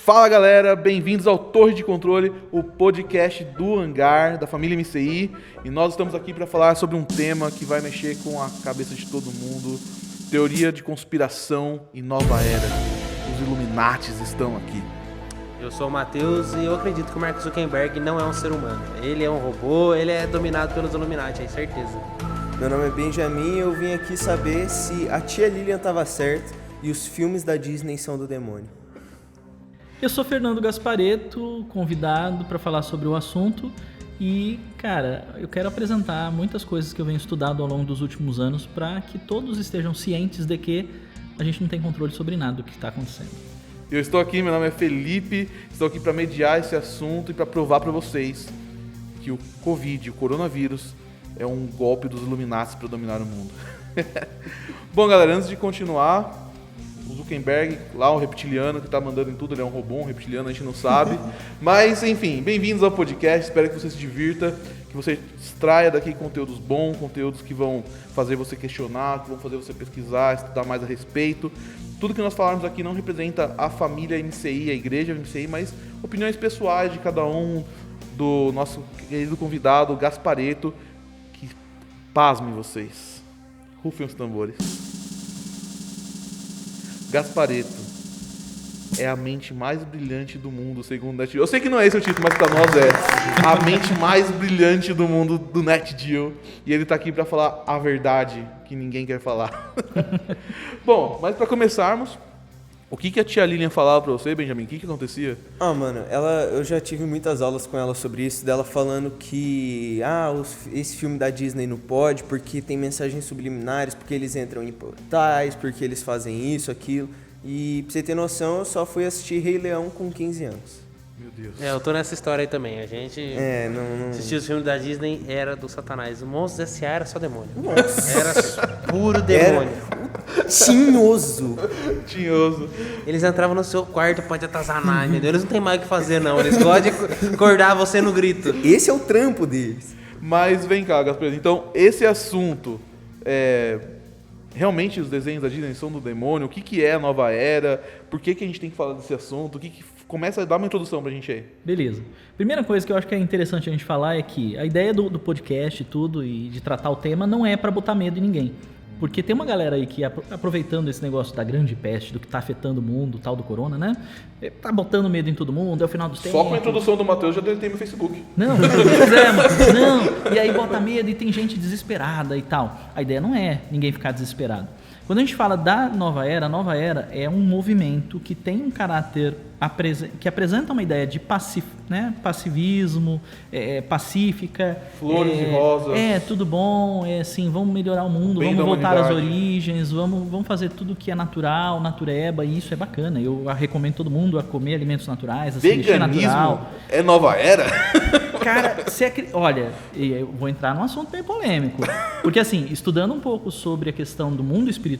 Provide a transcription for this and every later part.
Fala galera, bem-vindos ao Torre de Controle, o podcast do Hangar, da família MCI. E nós estamos aqui para falar sobre um tema que vai mexer com a cabeça de todo mundo. Teoria de conspiração e nova era. Os Illuminatis estão aqui. Eu sou o Matheus e eu acredito que o Mark Zuckerberg não é um ser humano. Ele é um robô, ele é dominado pelos Illuminati, é certeza. Meu nome é Benjamin e eu vim aqui saber se a tia Lilian estava certa e os filmes da Disney são do demônio. Eu sou Fernando Gasparetto, convidado para falar sobre o assunto e, cara, eu quero apresentar muitas coisas que eu venho estudando ao longo dos últimos anos para que todos estejam cientes de que a gente não tem controle sobre nada do que está acontecendo. Eu estou aqui, meu nome é Felipe, estou aqui para mediar esse assunto e para provar para vocês que o Covid, o coronavírus, é um golpe dos Illuminati para dominar o mundo. Bom, galera, antes de continuar, o Zuckerberg, lá um reptiliano que tá mandando em tudo, ele é um robô, um reptiliano, a gente não sabe. Mas, enfim, bem-vindos ao podcast, espero que você se divirta, que você extraia daqui conteúdos bons, conteúdos que vão fazer você questionar, que vão fazer você pesquisar, estudar mais a respeito. Tudo que nós falarmos aqui não representa a família MCI, a igreja MCI, mas opiniões pessoais de cada um, do nosso querido convidado, Gasparetto, que, pasmem vocês, rufem os tambores. Gasparetto é a mente mais brilhante do mundo, segundo o NetGeo. Eu sei que não é esse o título, mas para nós é a mente mais brilhante do mundo do NetGeo. E ele tá aqui para falar a verdade que ninguém quer falar. Bom, mas para começarmos, o que a tia Lilian falava para você, Benjamin? O que acontecia? Mano, eu já tive muitas aulas com ela sobre isso, dela falando que esse filme da Disney não pode porque tem mensagens subliminares, porque eles entram em portais, porque eles fazem isso, aquilo. E pra você ter noção, eu só fui assistir Rei Leão com 15 anos. Meu Deus. Eu tô nessa história aí também. A gente assistiu os filmes da Disney, era do Satanás. O Monstros S.A. era só demônio. Nossa. Era puro demônio. Tinhoso. Tinhoso. Eles entravam no seu quarto, pode atazanar, meu Deus. Eles não tem mais o que fazer, não. Eles gostam de acordar você no grito. Esse é o trampo deles. Mas vem cá, Gasparetto. Então, esse assunto, realmente os desenhos da Disney são do demônio? O que é a nova era? Por que a gente tem que falar desse assunto? Começa a dar uma introdução pra gente aí. Beleza. Primeira coisa que eu acho que é interessante a gente falar é que a ideia do podcast e tudo, e de tratar o tema, não é para botar medo em ninguém. Porque tem uma galera aí que, aproveitando esse negócio da grande peste, do que tá afetando o mundo, tal do corona, né? Tá botando medo em todo mundo, é o final dos tempos. Só com a introdução do Matheus já deletei meu Facebook. Não, pois é, mano. Não. E aí bota medo e tem gente desesperada e tal. A ideia não é ninguém ficar desesperado. Quando a gente fala da nova era, a nova era é um movimento que tem um caráter, que apresenta uma ideia de passivismo, pacífica. Flores e rosas. Tudo bom, assim, vamos melhorar o mundo, Bem vamos voltar às humanidade. origens, vamos fazer tudo que é natural, natureba, e isso é bacana. Eu recomendo todo mundo a comer alimentos naturais, a se vestir Veganismo natural. é nova era? Cara, olha, eu vou entrar num assunto bem polêmico. Porque assim, estudando um pouco sobre a questão do mundo espiritual,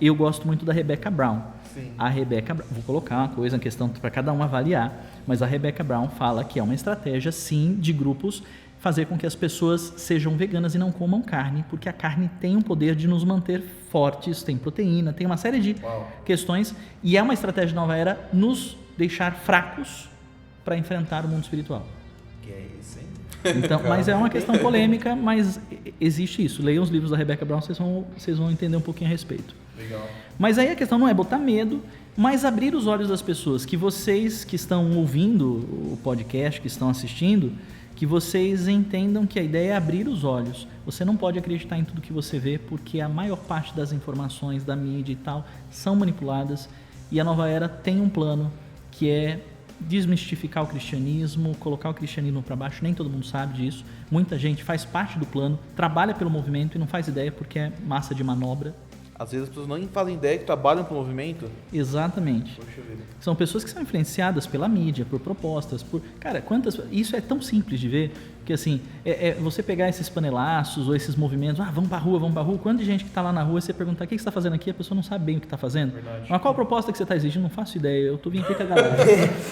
eu gosto muito da Rebecca Brown. Sim. A Rebecca Brown, vou colocar uma coisa, uma questão para cada um avaliar, mas a Rebecca Brown fala que é uma estratégia, sim, de grupos fazer com que as pessoas sejam veganas e não comam carne, porque a carne tem o poder de nos manter fortes, tem proteína, tem uma série de questões, e é uma estratégia de nova era nos deixar fracos para enfrentar o mundo espiritual. Que é isso, hein? Então, mas é uma questão polêmica, mas existe isso. Leiam os livros da Rebecca Brown, vocês vão entender um pouquinho a respeito. Legal. Mas aí a questão não é botar medo, mas abrir os olhos das pessoas, que vocês que estão ouvindo o podcast, que estão assistindo, que vocês entendam que a ideia é abrir os olhos. Você não pode acreditar em tudo que você vê, porque a maior parte das informações da mídia e tal são manipuladas, e a nova era tem um plano que é desmistificar o cristianismo, colocar o cristianismo para baixo. Nem todo mundo sabe disso. Muita gente faz parte do plano, trabalha pelo movimento e não faz ideia porque é massa de manobra. Às vezes as pessoas não fazem ideia que trabalham pro movimento. Exatamente. Poxa vida. São pessoas que são influenciadas pela mídia, por propostas, Cara, isso é tão simples de ver, que assim, você pegar esses panelaços ou esses movimentos, vamos pra rua, quanto de gente que tá lá na rua, você perguntar o que você tá fazendo aqui, a pessoa não sabe bem o que tá fazendo. Verdade. Mas qual a proposta que você tá exigindo? Não faço ideia, eu tô vindo aqui com a galera,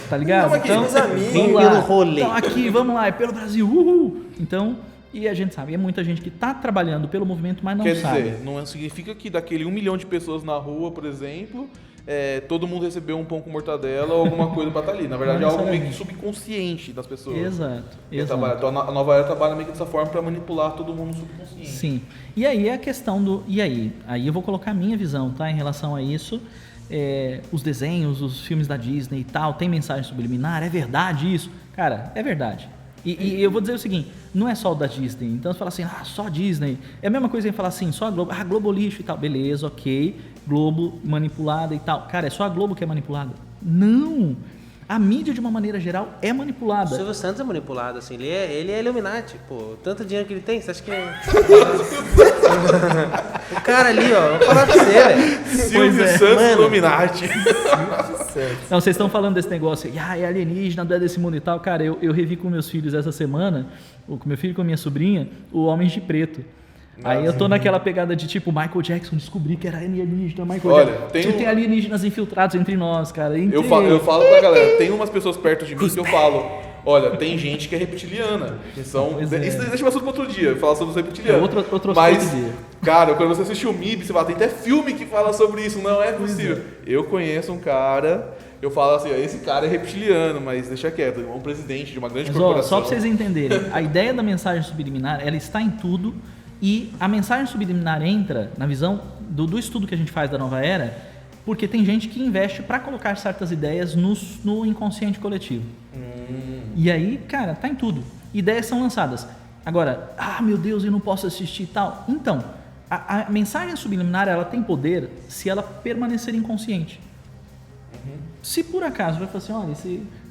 tá ligado? Não, aqui meus amigos. vamos lá. Pelo rolê. Então aqui, vamos lá, é pelo Brasil, uhul! Então, e a gente sabe, é muita gente que tá trabalhando pelo movimento, mas não Quer sabe. dizer, não significa que daquele 1 milhão de pessoas na rua, por exemplo, todo mundo recebeu um pão com mortadela ou alguma coisa pra estar ali. Na verdade, é Não algo meio que necessariamente. subconsciente das pessoas. Exato. Então, a nova era trabalha meio que dessa forma pra manipular todo mundo subconsciente. Sim. E aí a questão do... E aí? Aí eu vou colocar a minha visão, tá? Em relação a isso. Os desenhos, os filmes da Disney e tal, tem mensagem subliminar? É verdade isso? Cara, é verdade. E eu vou dizer o seguinte, não é só o da Disney. Então você fala assim, só Disney. É a mesma coisa que falar assim, só a Globo. Globo lixo e tal. Beleza, ok. Globo manipulada e tal. Cara, é só a Globo que é manipulada? Não! A mídia, de uma maneira geral, é O manipulada. Silvio Santos é manipulado, assim, ele é Illuminati, pô. Tanto dinheiro que ele tem, você acha que o cara ali, ó, vou falar pra você, velho. Silvio Santos Illuminati. Não, vocês estão falando desse negócio, é alienígena, não é desse mundo e tal. Cara, eu revi com meus filhos essa semana, com meu filho e com minha sobrinha, o Homens de Preto. Aí eu tô naquela pegada de tipo, Michael Jackson descobri que era alienígena, Michael Jackson. Tem alienígenas infiltrados entre nós, cara. Eu falo pra galera, tem umas pessoas perto de mim que eu falo, olha, tem gente que é reptiliana, que são... Isso deixa eu assunto para outro dia, falar sobre os reptilianos. Outro Mas, dia. cara, quando você assistiu o MIB, você fala, tem até filme que fala sobre isso, não é possível. Eu conheço um cara, eu falo assim, esse cara é reptiliano, mas deixa quieto, é um presidente de uma grande corporação. Só pra vocês entenderem, a ideia da mensagem subliminar, ela está em tudo. E a mensagem subliminar entra na visão do estudo que a gente faz da nova era, porque tem gente que investe para colocar certas ideias no inconsciente coletivo. E aí, cara, tá em tudo. Ideias são lançadas. Agora, meu Deus, eu não posso assistir e tal. Então, a mensagem subliminar, ela tem poder se ela permanecer inconsciente. Se por acaso vai falar assim, olha,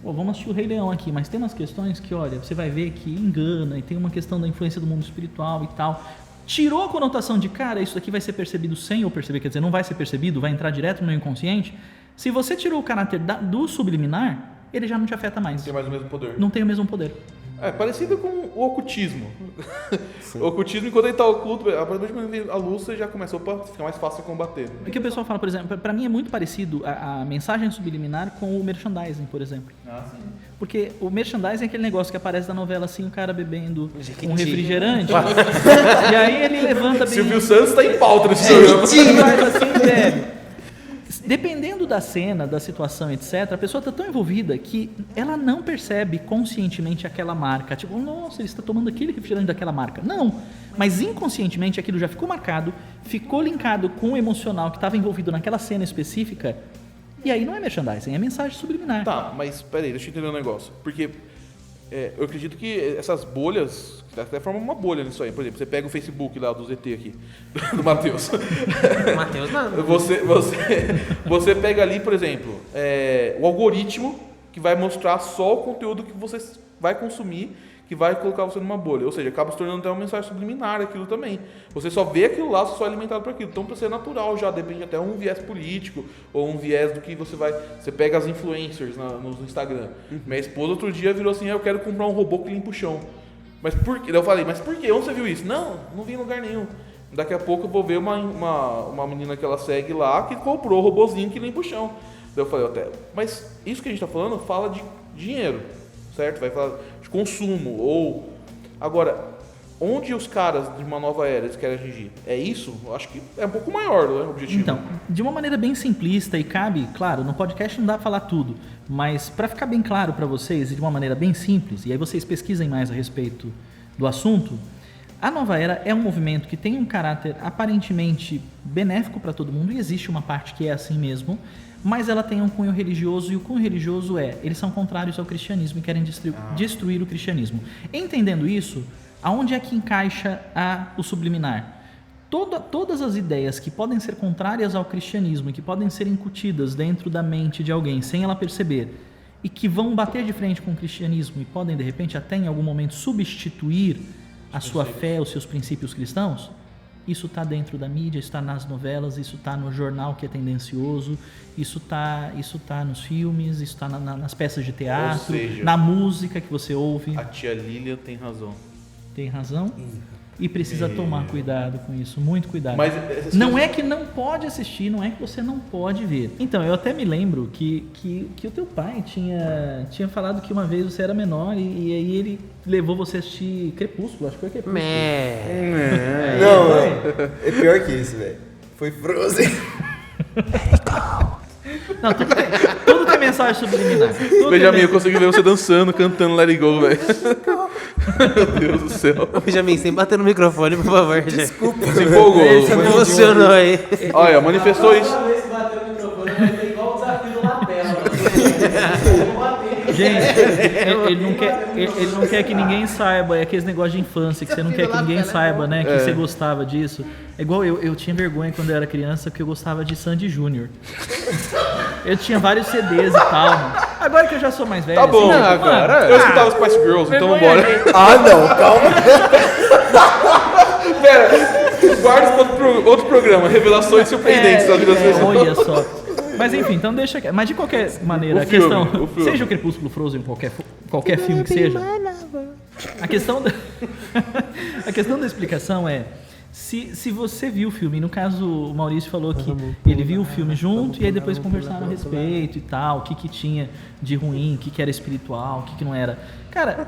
vamos assistir o Rei Leão aqui, mas tem umas questões que, olha, você vai ver que engana, e tem uma questão da influência do mundo espiritual e tal. Tirou a conotação de, cara, isso aqui vai ser percebido sem eu perceber, quer dizer, não vai ser percebido, vai entrar direto no meu inconsciente. Se você tirou o caráter do subliminar, ele já não te afeta mais. Não tem mais o mesmo poder. Não tem o mesmo poder. É parecido com o ocultismo. O ocultismo, enquanto ele está oculto, a partir do momento que a luz, você já começou a ficar mais fácil de combater. O que o pessoal fala, por exemplo, para mim é muito parecido a mensagem subliminar com o merchandising, por exemplo. Sim. Porque o merchandising é aquele negócio que aparece na novela assim, o cara bebendo Jequiti. um refrigerante, e aí ele levanta bem... Silvio Santos está em pauta nesse programa. Faz assim, velho. Dependendo da cena, da situação, etc., a pessoa está tão envolvida que ela não percebe conscientemente aquela marca. Tipo, nossa, ele está tomando aquele refrigerante daquela marca. Não, mas inconscientemente aquilo já ficou marcado, ficou linkado com o emocional que estava envolvido naquela cena específica, e aí não é merchandising, é mensagem subliminar. Tá, mas peraí, deixa eu entender um negócio. Porque eu acredito que essas bolhas, até formam uma bolha nisso aí. Por exemplo, você pega o Facebook lá do ZT aqui, do Matheus. Matheus não. Você pega ali, por exemplo, o algoritmo que vai mostrar só o conteúdo que você vai consumir, que vai colocar você numa bolha. Ou seja, acaba se tornando até uma mensagem subliminar aquilo também. Você só vê aquilo lá, você só é alimentado por aquilo. Então, para ser natural já, depende até um viés político ou um viés do que você vai... Você pega as influencers no Instagram. Minha esposa outro dia virou assim, eu quero comprar um robô que limpa o chão. Mas por quê? Eu falei, mas por quê? Onde você viu isso? Não vi em lugar nenhum. Daqui a pouco eu vou ver uma menina que ela segue lá que comprou o robozinho que limpa o chão. Daí eu falei, mas isso que a gente está falando fala de dinheiro, certo? Vai falar de consumo, ou... Agora, onde os caras de uma nova era eles querem atingir? É isso? Eu acho que é um pouco maior, não é o objetivo? Então, de uma maneira bem simplista e cabe, claro, no podcast não dá pra falar tudo, mas para ficar bem claro para vocês e de uma maneira bem simples, e aí vocês pesquisem mais a respeito do assunto, a nova era é um movimento que tem um caráter aparentemente benéfico para todo mundo, e existe uma parte que é assim mesmo, mas ela tem um cunho religioso, e o cunho religioso eles são contrários ao cristianismo e querem destruir o cristianismo. Entendendo isso, aonde é que encaixa o subliminar? Todas as ideias que podem ser contrárias ao cristianismo e que podem ser incutidas dentro da mente de alguém sem ela perceber, e que vão bater de frente com o cristianismo e podem de repente até em algum momento substituir a sua fé, os seus princípios cristãos, isso está dentro da mídia, isso está nas novelas, isso está no jornal que é tendencioso, isso tá nos filmes, isso está nas peças de teatro, seja, na música que você ouve. A tia Lília tem razão. Tem razão? E precisa tomar cuidado com isso, muito cuidado. Mas não é que não pode assistir, não é que você não pode ver. Então, eu até me lembro que o teu pai tinha falado que uma vez você era menor e aí ele levou você a assistir Crepúsculo, acho que foi Crepúsculo. Não, é pior que isso, velho. Foi Frozen. Não, tudo tem mensagem subliminar. Tudo Benjamin, tem eu consegui ver você dançando, cantando Let It Go, velho. Meu Deus do céu. Ô, Benjamin, sem bater no microfone, por favor. Desculpa. Se empolgou. Você me emocionou aí. Olha, manifestou isso. Toda vez que bater no microfone vai ter igual o desafio do Lapela. Gente, ele não quer que ninguém saiba. É aqueles negócios de infância que você não quer que ninguém saiba, né? Que você gostava disso. É igual eu tinha vergonha quando eu era criança porque eu gostava de Sandy Júnior. Eu tinha vários CDs e tal. Mano. Agora que eu já sou mais velho. Tá bom, assim, agora. Eu escutava Spice Girls, então vergonha vambora. alheia. Ah, não, calma. Pera, guarda isso para outro programa. Revelações surpreendentes da vida das pessoas. Olha só. Mas enfim, então deixa. Mas de qualquer maneira, O a filme, questão. o filme. Seja o Crepúsculo, Frozen, qualquer filme que seja. A questão da, a questão da explicação é. Se você viu o filme, no caso o Maurício falou que ele viu o filme junto e aí depois conversaram a respeito e tal, o que tinha de ruim, o que era espiritual, o que não era. Cara,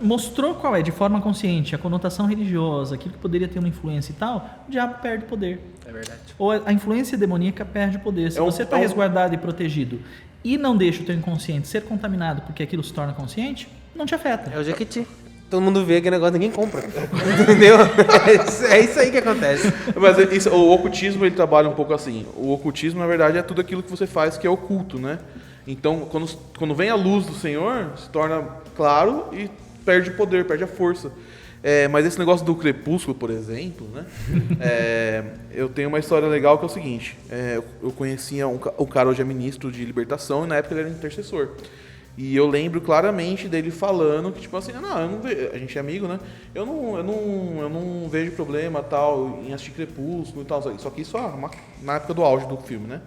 mostrou qual é, de forma consciente, a conotação religiosa, aquilo que poderia ter uma influência e tal, o diabo perde poder. É verdade. Ou a influência demoníaca perde o poder. Se você está resguardado e protegido e não deixa o teu inconsciente ser contaminado porque aquilo se torna consciente, não te afeta. É o Jequiti. Todo mundo vê aquele negócio, ninguém compra. Entendeu? É isso aí que acontece. Mas o ocultismo, ele trabalha um pouco assim. O ocultismo, na verdade, é tudo aquilo que você faz que é oculto, né? Então, quando vem a luz do Senhor, se torna claro e perde o poder, perde a força. Mas esse negócio do crepúsculo, por exemplo, né? Eu tenho uma história legal que é o seguinte. Eu conhecia o cara hoje é ministro de libertação e na época ele era intercessor. E eu lembro claramente dele falando que, tipo assim, eu não vejo, a gente é amigo, né? Eu não vejo problema tal em assistir Crepúsculo e tal. Só que isso na época do auge do filme, né?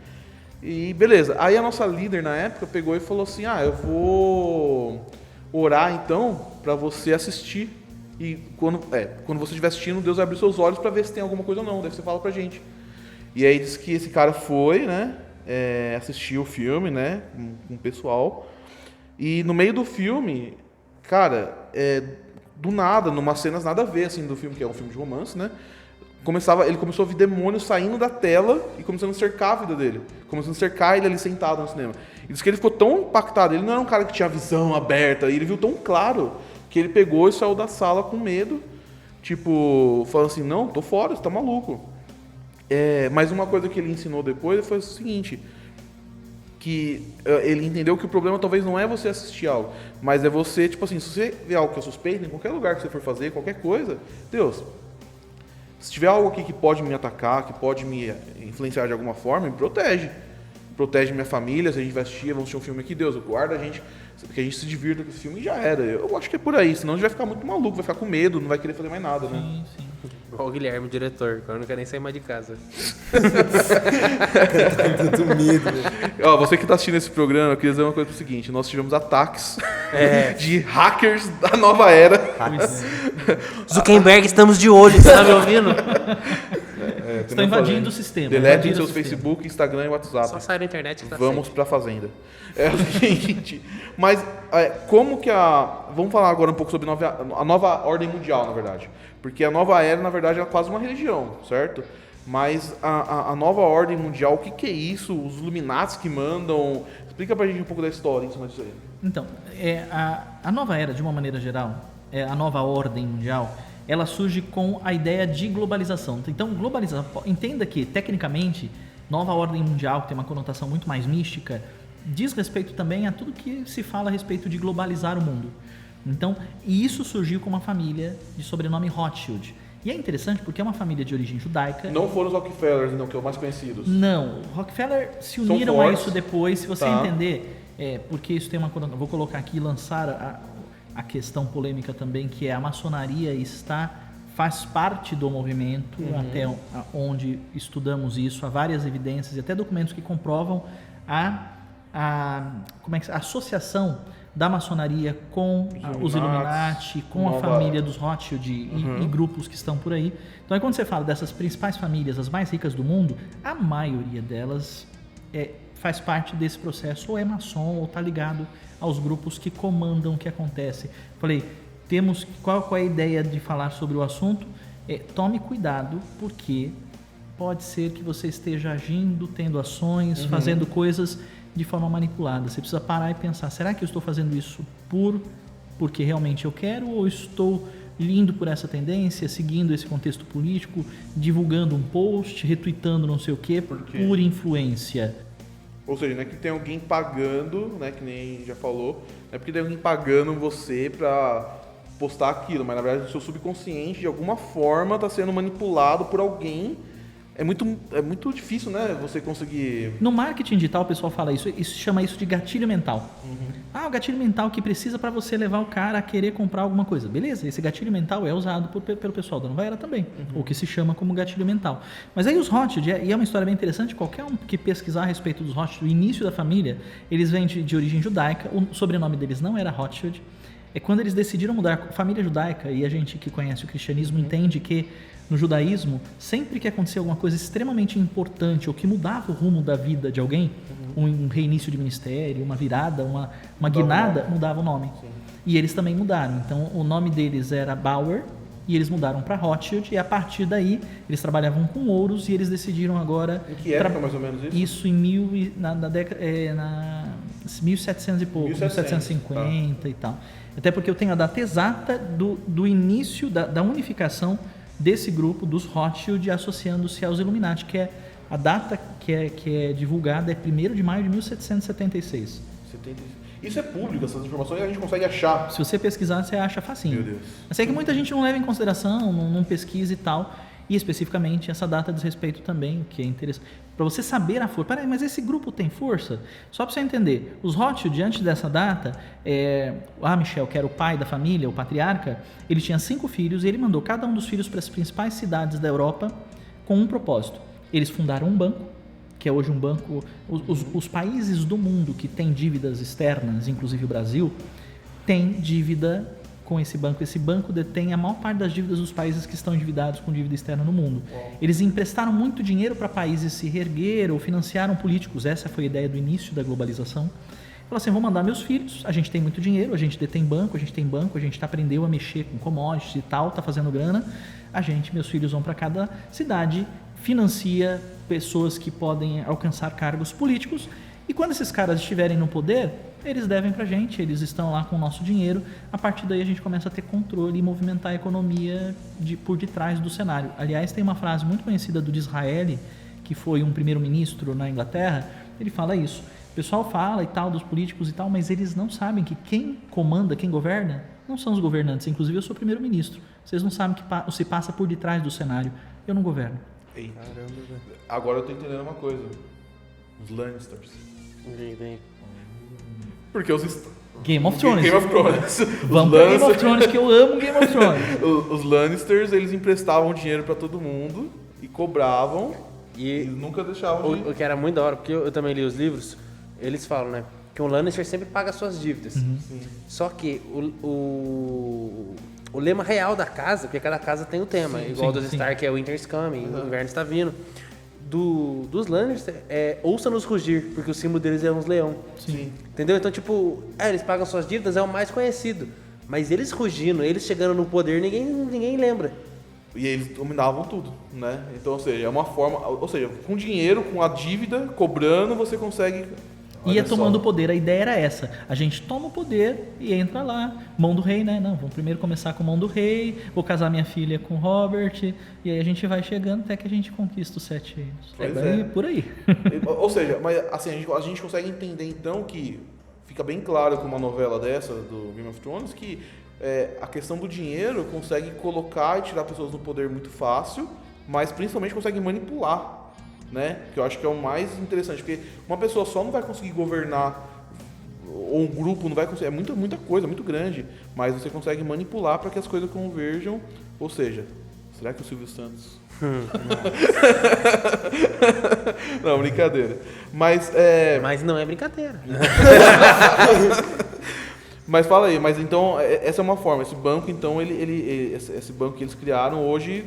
E beleza. Aí a nossa líder na época pegou e falou assim: eu vou orar então pra você assistir. E quando você estiver assistindo, Deus vai abrir seus olhos pra ver se tem alguma coisa ou não. Daí você fala pra gente. E aí disse que esse cara foi, né? Assistiu o filme, né? Com o pessoal. E no meio do filme, cara, do nada, numas cenas nada a ver, assim, do filme, que é um filme de romance, né? Ele começou a ver demônios saindo da tela e começando a cercar a vida dele. Começando a cercar ele ali sentado no cinema. E diz que ele ficou tão impactado, ele não era um cara que tinha a visão aberta, e ele viu tão claro que ele pegou e saiu da sala com medo, tipo, falando assim, não, tô fora, você tá maluco. Mas uma coisa que ele ensinou depois foi o seguinte... que ele entendeu que o problema talvez não é você assistir algo, mas é você, tipo assim, se você vê algo que é suspeito, em qualquer lugar que você for fazer, qualquer coisa, Deus, se tiver algo aqui que pode me atacar, que pode me influenciar de alguma forma, me protege. Protege minha família, se a gente vai assistir, vamos assistir um filme aqui, Deus, guarda a gente, que a gente se divirta com esse filme e já era. Eu acho que é por aí, senão a gente vai ficar muito maluco, vai ficar com medo, não vai querer fazer mais nada, né? Sim. Igual o Guilherme, o diretor, que eu não quero nem sair mais de casa. Tanto medo. Ó, você que está assistindo esse programa, eu queria dizer uma coisa pro seguinte: nós tivemos ataques de hackers da nova era. Zuckerberg, estamos de olho, você tá me ouvindo? Estão invadindo o sistema. Deletem invadindo seus o sistema. Facebook, Instagram e WhatsApp. Só sai da internet que tá Vamos pra fazenda. É o seguinte, mas como que vamos falar agora um pouco sobre a nova ordem mundial, na verdade. Porque a nova era, na verdade, é quase uma religião, certo? Mas a nova ordem mundial, o que é isso? Os Illuminati que mandam... Explica pra gente um pouco da história em cima disso aí. Então, a nova era, de uma maneira geral, a nova ordem mundial, ela surge com a ideia de globalização. Então, globalização, entenda que, tecnicamente, nova ordem mundial, que tem uma conotação muito mais mística, diz respeito também a tudo que se fala a respeito de globalizar o mundo. Então, e isso surgiu com uma família de sobrenome Rothschild. E é interessante porque é uma família de origem judaica. Não foram os Rockefellers, não, que são os mais conhecidos. Não, Rockefeller se uniram a isso depois, se você entender, porque isso tem uma... Vou colocar aqui e lançar a questão polêmica também, que é a maçonaria faz parte do movimento, até onde estudamos isso, há várias evidências e até documentos que comprovam a associação da maçonaria com os Illuminati, com a família dos Rothschild e grupos que estão por aí. Então, aí quando você fala dessas principais famílias, as mais ricas do mundo, a maioria delas faz parte desse processo, ou é maçom, ou está ligado aos grupos que comandam o que acontece. Falei, qual é a ideia de falar sobre o assunto? Tome cuidado, porque pode ser que você esteja agindo, tendo ações, fazendo coisas de forma manipulada. Você precisa parar e pensar, será que eu estou fazendo isso porque realmente eu quero, ou estou indo por essa tendência, seguindo esse contexto político, divulgando um post, retweetando não sei o quê, por influência? Ou seja, não é que tem alguém pagando, né, que nem já falou, não é porque tem alguém pagando você pra postar aquilo, mas na verdade o seu subconsciente de alguma forma está sendo manipulado por alguém. É muito difícil, né, você conseguir... No marketing digital o pessoal fala isso chama isso de gatilho mental. O gatilho mental que precisa para você levar o cara a querer comprar alguma coisa. Beleza, esse gatilho mental é usado pelo pessoal da Nova Era também, o que se chama como gatilho mental. Mas aí os Rothschild, e é uma história bem interessante, qualquer um que pesquisar a respeito dos Rothschild, o início da família, eles vêm de origem judaica, o sobrenome deles não era Rothschild. É quando eles decidiram mudar, família judaica, e a gente que conhece o cristianismo entende que no judaísmo, sempre que acontecia alguma coisa extremamente importante ou que mudava o rumo da vida de alguém, um reinício de ministério, uma virada, uma guinada, mudava o nome. Sim. E eles também mudaram. Então, o nome deles era Bauer e eles mudaram para Rothschild, e a partir daí eles trabalhavam com ouros e eles decidiram agora... Em que época mais ou menos isso? Isso em 1700 e pouco, 1750 e tal. Até porque eu tenho a data exata do início da unificação desse grupo, dos Rothschild, associando-se aos Illuminati, que é a data que é divulgada é 1º de maio de 1776. Isso é público, essas informações a gente consegue achar. Se você pesquisar, você acha facinho. Meu Deus. Mas é que muita gente não leva em consideração, não pesquisa e tal, e especificamente essa data diz respeito também, que é interessante. Para você saber a força. Peraí, mas esse grupo tem força? Só para você entender, os Rothschild, diante dessa data, Michel, que era o pai da família, o patriarca, ele tinha 5 filhos e ele mandou cada um dos filhos para as principais cidades da Europa com um propósito. Eles fundaram um banco, que é hoje um banco... Os países do mundo que têm dívidas externas, inclusive o Brasil, têm dívida com esse banco. Esse banco detém a maior parte das dívidas dos países que estão endividados com dívida externa no mundo. Eles emprestaram muito dinheiro para países se reerguer ou financiaram políticos. Essa foi a ideia do início da globalização. Falaram assim, vou mandar meus filhos, a gente tem muito dinheiro, a gente detém banco, a gente aprendeu a mexer com commodities e tal, está fazendo grana. Meus filhos vão para cada cidade, financia pessoas que podem alcançar cargos políticos, e quando esses caras estiverem no poder, eles devem pra gente, eles estão lá com o nosso dinheiro, a partir daí a gente começa a ter controle e movimentar a economia por detrás do cenário. Aliás, tem uma frase muito conhecida do Disraeli, que foi um primeiro-ministro na Inglaterra, ele fala isso. O pessoal fala e tal dos políticos e tal, mas eles não sabem que quem comanda, quem governa, não são os governantes. Inclusive eu sou primeiro-ministro. Vocês não sabem que se passa por detrás do cenário. Eu não governo. Eita. Agora eu tô entendendo uma coisa. Os Lannisters. Porque Game of Thrones. Vamos pra Game of Thrones, que eu amo Game of Thrones. Os Lannisters, eles emprestavam dinheiro pra todo mundo e cobravam e eles nunca deixavam o que era muito da hora, porque eu também li os livros, eles falam, né, que um Lannister sempre paga suas dívidas. Só que o lema real da casa, porque cada casa tem um tema, igual dos Stark é Winter's Coming, o inverno está vindo. Dos Lannister ouça-nos rugir, porque o símbolo deles é uns leão. Sim. Entendeu? Então, tipo, eles pagam suas dívidas, é o mais conhecido. Mas eles rugindo, eles chegando no poder, ninguém lembra. E eles dominavam tudo, né? Então, ou seja, é uma forma... Ou seja, com dinheiro, com a dívida, cobrando, você consegue... Ia tomando poder, a ideia era essa. A gente toma o poder e entra lá. Mão do rei, né? Não, vamos primeiro começar com mão do rei, vou casar minha filha com Robert, e aí a gente vai chegando até que a gente conquista os 7 reinos. Por aí. Ou seja, mas assim, a gente consegue entender então que fica bem claro com uma novela dessa, do Game of Thrones, que a questão do dinheiro consegue colocar e tirar pessoas do poder muito fácil, mas principalmente consegue manipular. Né? Que eu acho que é o mais interessante, porque uma pessoa só não vai conseguir governar, ou um grupo não vai conseguir, é muita coisa, muito grande, mas você consegue manipular para que as coisas converjam, ou seja, será que o Silvio Santos... Não, brincadeira. Mas não é brincadeira. Mas fala aí, mas então essa é uma forma, esse banco então esse banco que eles criaram hoje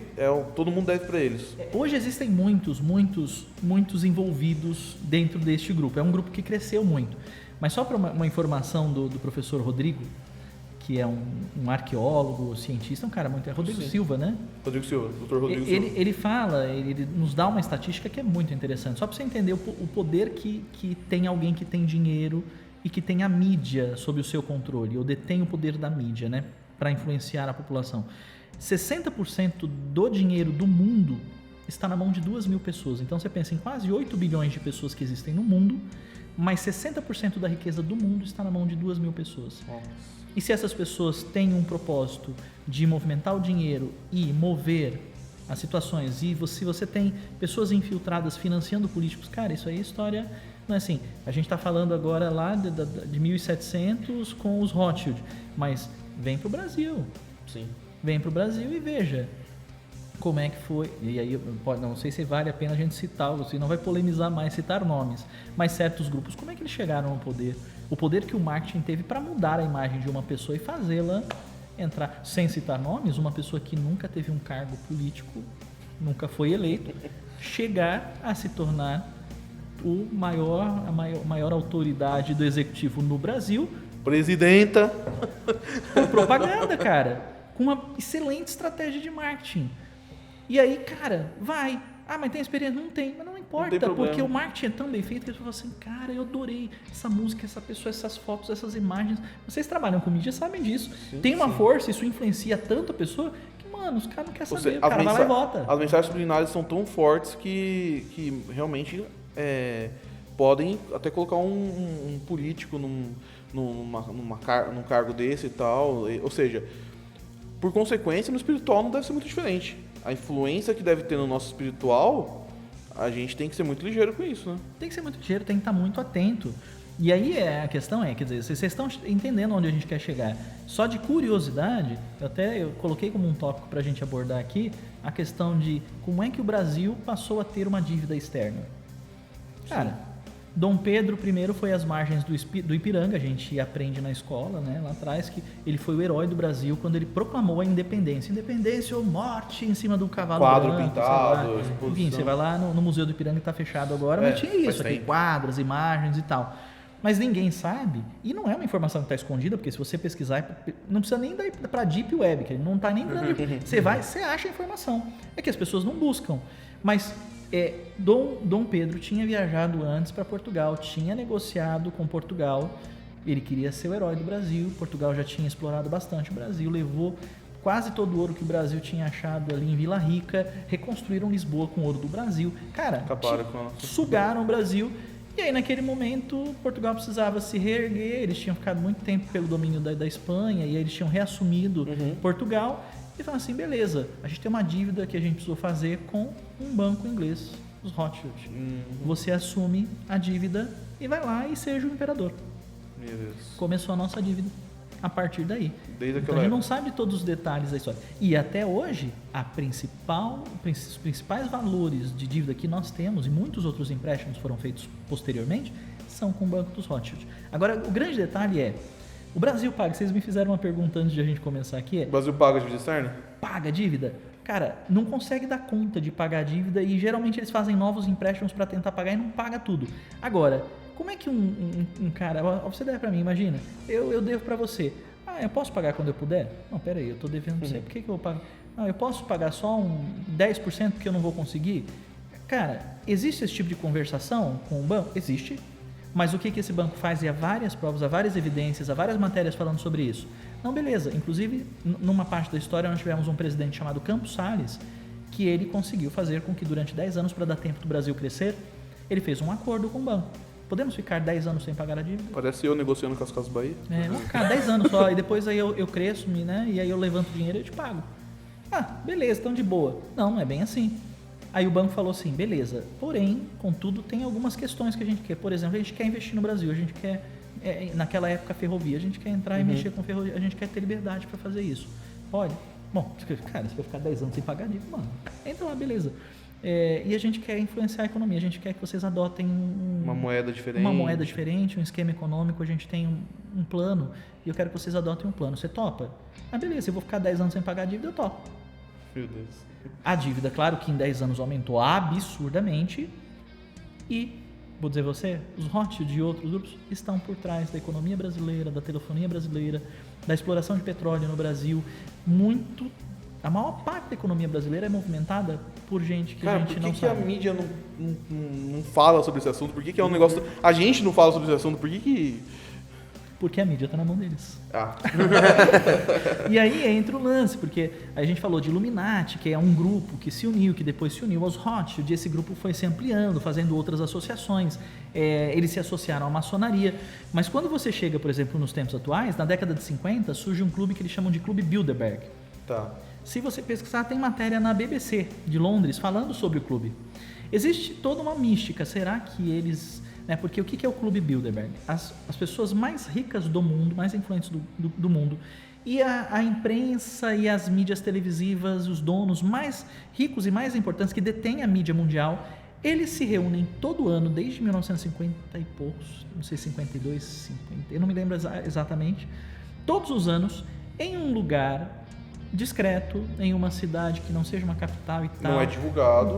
todo mundo deve para eles. Hoje existem muitos envolvidos dentro deste grupo. É um grupo que cresceu muito. Mas só para uma informação do professor Rodrigo, que é um arqueólogo, cientista, um cara muito... É Rodrigo Silva, né? Rodrigo Silva, Dr. Rodrigo Silva. Ele fala, ele nos dá uma estatística que é muito interessante, só para você entender o poder que tem alguém que tem dinheiro e que tem a mídia sob o seu controle, ou detém o poder da mídia, né, para influenciar a população. 60% do dinheiro do mundo está na mão de 2.000 pessoas. Então você pensa em quase 8 bilhões de pessoas que existem no mundo, mas 60% da riqueza do mundo está na mão de 2.000 pessoas. Nossa. E se essas pessoas têm um propósito de movimentar o dinheiro e mover as situações, e se você tem pessoas infiltradas financiando políticos, cara, isso aí é história, não é assim, a gente está falando agora lá de 1700 com os Rothschild, mas vem para o Brasil. Sim. Vem para o Brasil e veja como é que foi, e aí não sei se vale a pena a gente citar, você não vai polemizar mais, citar nomes, mas certos grupos, como é que eles chegaram ao poder? O poder que o marketing teve para mudar a imagem de uma pessoa e fazê-la entrar, sem citar nomes, uma pessoa que nunca teve um cargo político, nunca foi eleito, chegar a se tornar a maior autoridade do executivo no Brasil. Presidenta. Com propaganda, cara. Com uma excelente estratégia de marketing. E aí, cara, vai. Ah, mas tem experiência? Não tem. Mas não importa, porque o marketing é tão bem feito que eles falam assim, cara, eu adorei essa música, essa pessoa, essas fotos, essas imagens. Vocês trabalham com mídia, sabem disso. Sim, tem uma força, isso influencia tanto a pessoa que, mano, os caras não querem saber. O cara vai lá e vota. As mensagens subliminares são tão fortes que realmente podem até colocar um político num cargo desse e tal. Ou seja, por consequência, no espiritual não deve ser muito diferente. A influência que deve ter no nosso espiritual, a gente tem que ser muito ligeiro com isso, né? Tem que ser muito ligeiro, tem que estar muito atento. E aí a questão quer dizer, vocês estão entendendo onde a gente quer chegar. Só de curiosidade, eu coloquei como um tópico para a gente abordar aqui, a questão de como é que o Brasil passou a ter uma dívida externa. Cara, Dom Pedro I foi às margens do Ipiranga, a gente aprende na escola, né, lá atrás, que ele foi o herói do Brasil quando ele proclamou a independência. Independência ou morte em cima do cavalo quadro branco, pintado, enfim, você vai lá no Museu do Ipiranga, que está fechado agora, mas tinha isso, aqui, quadros, imagens e tal. Mas ninguém sabe, e não é uma informação que está escondida, porque se você pesquisar, não precisa nem dar para a Deep Web, que não está nem para você acha a informação. É que as pessoas não buscam. Mas Dom Pedro tinha viajado antes para Portugal, tinha negociado com Portugal, ele queria ser o herói do Brasil, Portugal já tinha explorado bastante o Brasil, levou quase todo o ouro que o Brasil tinha achado ali em Vila Rica, reconstruíram Lisboa com o ouro do Brasil. Cara, sugaram o Brasil. E aí, naquele momento, Portugal precisava se reerguer, eles tinham ficado muito tempo pelo domínio da Espanha, e aí eles tinham reassumido Portugal, e falaram assim, beleza, a gente tem uma dívida que a gente precisou fazer com um banco inglês, os Rothschild. Você assume a dívida e vai lá e seja o imperador. Meu Deus. Começou a nossa dívida a partir daí. Então a gente não sabe todos os detalhes da história. E até hoje, os principais valores de dívida que nós temos, e muitos outros empréstimos foram feitos posteriormente, são com o Banco dos Rothschild. Agora, o grande detalhe o Brasil paga, vocês me fizeram uma pergunta antes de a gente começar aqui. O Brasil paga a dívida externa? Paga a dívida? Cara, não consegue dar conta de pagar a dívida e geralmente eles fazem novos empréstimos para tentar pagar e não paga tudo. Agora, como é que um cara, você deve para mim, imagina, eu devo para você. Eu posso pagar quando eu puder? Não, pera aí, eu tô devendo pra você, por que eu vou pagar? Não, eu posso pagar só 10% porque eu não vou conseguir? Cara, existe esse tipo de conversação com o banco? Existe. Mas o que esse banco faz? Há várias provas, há várias evidências, há várias matérias falando sobre isso. Não, beleza. Inclusive, numa parte da história, nós tivemos um presidente chamado Campos Salles, que ele conseguiu fazer com que durante 10 anos, para dar tempo do Brasil crescer, ele fez um acordo com o banco. Podemos ficar 10 anos sem pagar a dívida? Parece eu negociando com as Casas Bahia. Vamos ficar 10 anos só, e depois aí eu cresço, né? E aí eu levanto o dinheiro e eu te pago. Beleza, então de boa. Não é bem assim. Aí o banco falou assim, beleza, porém, contudo, tem algumas questões que a gente quer. Por exemplo, a gente quer investir no Brasil, a gente quer, naquela época, ferrovia, a gente quer entrar e mexer com ferrovia, a gente quer ter liberdade para fazer isso. Pode? Bom, cara, você vai ficar 10 anos sem pagar dívida, mano. Entra lá, beleza. E a gente quer influenciar a economia, a gente quer que vocês adotem uma moeda diferente, um esquema econômico, a gente tem um plano, e eu quero que vocês adotem um plano. Você topa? Beleza, eu vou ficar 10 anos sem pagar a dívida, eu topo. Meu Deus. A dívida, claro que em 10 anos aumentou absurdamente e, vou dizer você, os Rothschild e outros grupos estão por trás da economia brasileira, da telefonia brasileira, da exploração de petróleo no Brasil, a maior parte da economia brasileira é movimentada por gente que Cara, a gente por não que a sabe. mídia não fala sobre esse assunto? Por que é um negócio... A gente não fala sobre esse assunto, por que... Porque a mídia está na mão deles. Ah, E aí entra o lance, porque a gente falou de Illuminati, que é um grupo que se uniu, que depois se uniu aos Rothschild, e esse grupo foi se ampliando, fazendo outras associações, eles se associaram à maçonaria, mas quando você chega, por exemplo, nos tempos atuais, na década de 50, surge um clube que eles chamam de Clube Bilderberg. tá. Se você pesquisar, tem matéria na BBC de Londres falando sobre o clube. Existe toda uma mística, será que eles... Porque o que é o Clube Bilderberg? As pessoas mais ricas do mundo, mais influentes do mundo, e a imprensa e as mídias televisivas, os donos mais ricos e mais importantes que detêm a mídia mundial, eles se reúnem todo ano, desde 1950 e poucos, não sei, 52, 50, eu não me lembro exatamente, todos os anos, em um lugar discreto, em uma cidade que não seja uma capital e tal. Não é divulgado.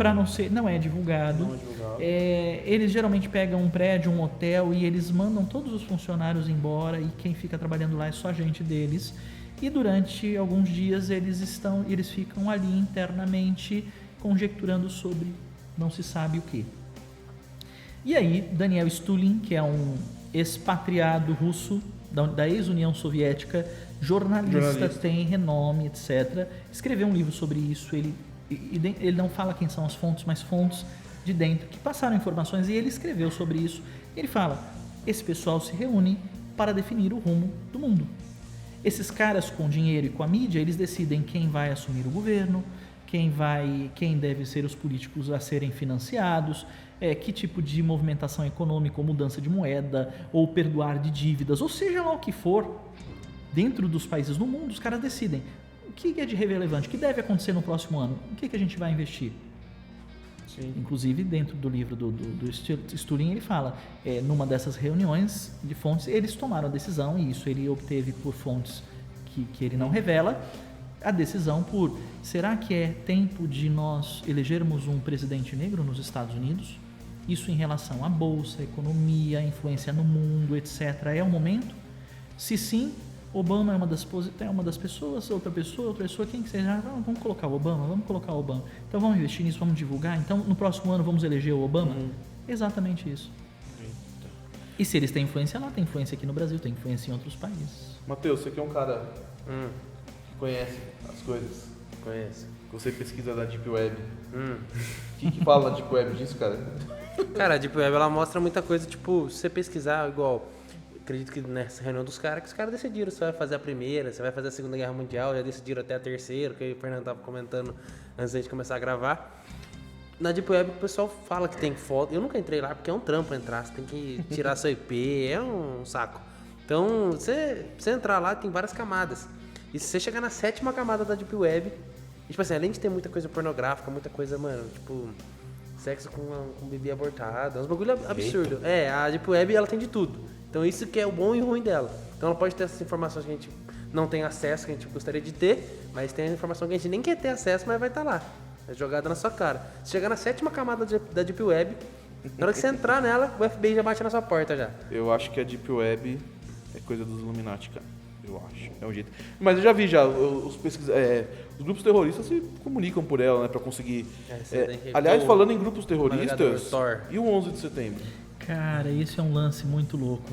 Não é divulgado. Eles geralmente pegam um prédio, um hotel, e eles mandam todos os funcionários embora, e quem fica trabalhando lá é só gente deles. E durante alguns dias eles ficam ali internamente conjecturando sobre não se sabe o que. E aí Daniel Stulin, que é um expatriado russo da ex-União Soviética, jornalista, tem renome, etc., escreveu um livro sobre isso. Ele não fala quem são as fontes, mas fontes de dentro que passaram informações, e ele escreveu sobre isso. Ele fala: esse pessoal se reúne para definir o rumo do mundo. Esses caras com dinheiro e com a mídia, eles decidem quem vai assumir o governo, quem deve ser os políticos a serem financiados, que tipo de movimentação econômica, ou mudança de moeda, ou perdoar de dívidas, ou seja lá o que for, dentro dos países do mundo, os caras decidem o que é de relevante, o que deve acontecer no próximo ano, o que a gente vai investir. Sim. Inclusive, dentro do livro do Stulin, ele fala, numa dessas reuniões de fontes, eles tomaram a decisão, e isso ele obteve por fontes que ele não revela, a decisão por, será que é tempo de nós elegermos um presidente negro nos Estados Unidos? Isso em relação à bolsa, à economia, à influência no mundo, etc. É o momento? Se sim, Obama é uma das pessoas, outra pessoa, quem que seja, vamos colocar o Obama. Então vamos investir nisso, vamos divulgar. Então no próximo ano vamos eleger o Obama? Exatamente isso. Eita. E se eles têm influência lá, tem influência aqui no Brasil, tem influência em outros países. Matheus, você que é um cara que conhece as coisas. Conheço. Você pesquisa da Deep Web. O que fala da Deep Web disso, cara? Cara, a Deep Web, ela mostra muita coisa, tipo, se você pesquisar, igual... Acredito que nessa reunião dos caras, que os caras decidiram se vai fazer a primeira, se vai fazer a Segunda Guerra Mundial, já decidiram até a terceira, que o Fernando estava comentando antes da gente começar a gravar. Na Deep Web o pessoal fala que tem foto, eu nunca entrei lá porque é um trampo entrar, você tem que tirar seu IP, é um saco. Então, você entrar lá tem várias camadas. E se você chegar na 7ª camada da Deep Web, e, tipo assim, além de ter muita coisa pornográfica, muita coisa, mano, tipo, sexo com bebê abortado, uns bagulho absurdo. A Deep Web, ela tem de tudo. Então isso que é o bom e o ruim dela. Então ela pode ter essas informações que a gente não tem acesso, que a gente gostaria de ter, mas tem a informação que a gente nem quer ter acesso, mas vai estar lá. É jogada na sua cara. Se chegar na 7ª camada da Deep Web, na hora que você entrar nela, o FBI já bate na sua porta já. Eu acho que a Deep Web é coisa dos Illuminati, cara. Eu acho. É um jeito. Mas eu já vi os grupos terroristas se comunicam por ela, né, pra conseguir... aliás, falando em grupos terroristas, e o 11 de setembro? Cara, esse é um lance muito louco.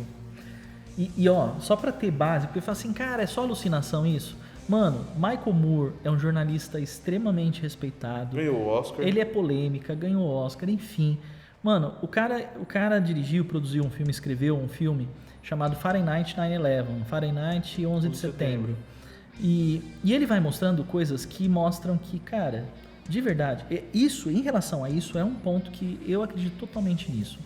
E ó, só pra ter base, porque eu falo assim, cara, é só alucinação isso? Mano, Michael Moore é um jornalista extremamente respeitado. Ganhou o Oscar. Ele é polêmica, ganhou o Oscar, enfim. Mano, o cara dirigiu, produziu um filme, escreveu um filme chamado Fahrenheit 9/11, Fahrenheit 11 de setembro. E ele vai mostrando coisas que mostram que, cara, de verdade, isso, em relação a isso, é um ponto que eu acredito totalmente nisso.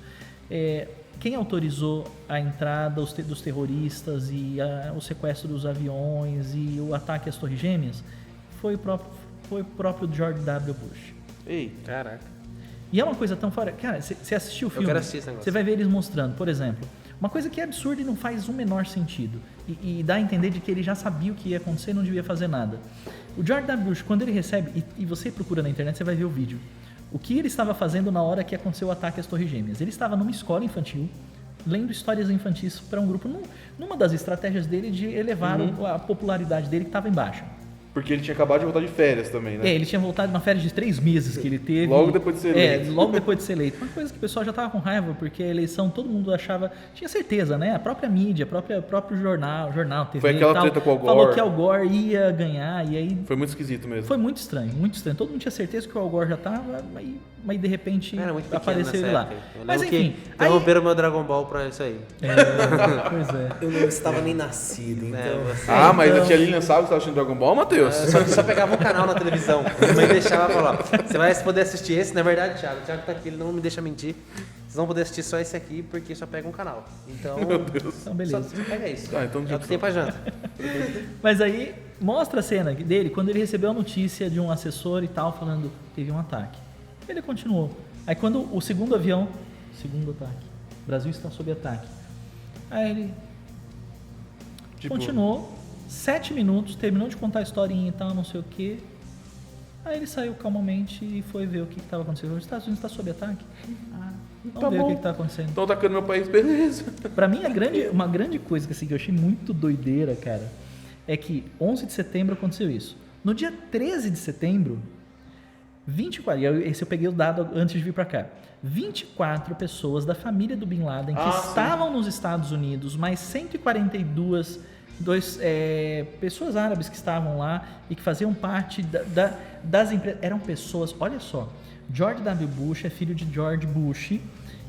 Quem autorizou a entrada dos terroristas e o sequestro dos aviões e o ataque às Torres Gêmeas foi o próprio George W. Bush. Ei, caraca. E é uma coisa tão fora... Cara, você assistiu o filme? Eu quero assistir esse negócio. Você vai ver eles mostrando, por exemplo, uma coisa que é absurda e não faz o menor sentido. E dá a entender de que ele já sabia o que ia acontecer e não devia fazer nada. O George W. Bush, quando ele recebe... E você procura na internet, você vai ver o vídeo. O que ele estava fazendo na hora que aconteceu o ataque às Torres Gêmeas? Ele estava numa escola infantil, lendo histórias infantis para um grupo, numa das estratégias dele de elevar a popularidade dele que estava em baixa. Porque ele tinha acabado de voltar de férias também, né? Ele tinha voltado de uma férias de 3 meses que ele teve. Logo depois de ser eleito. Logo depois de ser eleito. Uma coisa que o pessoal já estava com raiva, porque a eleição todo mundo achava, tinha certeza, né? A própria mídia, o próprio jornal, TV Foi aquela e tal, treta com o Al Gore. falou que Al Gore ia ganhar, e aí... Foi muito esquisito mesmo. Foi muito estranho, muito estranho. Todo mundo tinha certeza que o Al Gore já estava, mas de repente Era muito pequeno apareceu ele nessa lá. época. Eu Mas lembro enfim... que interromperam meu Dragon Ball pra isso aí. Pois é. Eu não estava nem nascido, então... Ah, mas a tia Lilian sabe que você tava assistindo Dragon Ball, Matheus? Só pegava um canal na televisão. Minha mãe deixava falar: você vai poder assistir esse? Na verdade, Thiago tá aqui, ele não me deixa mentir. Vocês vão poder assistir só esse aqui porque só pega um canal. Então, Meu Deus. Então, beleza. só pega isso. Então é o que tem pra janta. Mas aí, mostra a cena dele quando ele recebeu a notícia de um assessor e tal, falando que teve um ataque. Ele continuou. Aí quando o segundo ataque, o Brasil está sob ataque. Aí ele continuou, 7 minutos, terminou de contar a historinha e tal, não sei o quê. Aí ele saiu calmamente e foi ver o que estava acontecendo. Os Estados Unidos está sob ataque? Vamos ver o que está acontecendo. Estão atacando meu país, beleza. Pra mim, uma grande coisa que, assim, que eu achei muito doideira, cara, é que 11 de setembro aconteceu isso. No dia 13 de setembro, 24, esse eu peguei o dado antes de vir pra cá, 24 pessoas da família do Bin Laden que estavam nos Estados Unidos, mais 142 pessoas árabes que estavam lá e que faziam parte das empresas. Eram pessoas, olha só, George W. Bush é filho de George Bush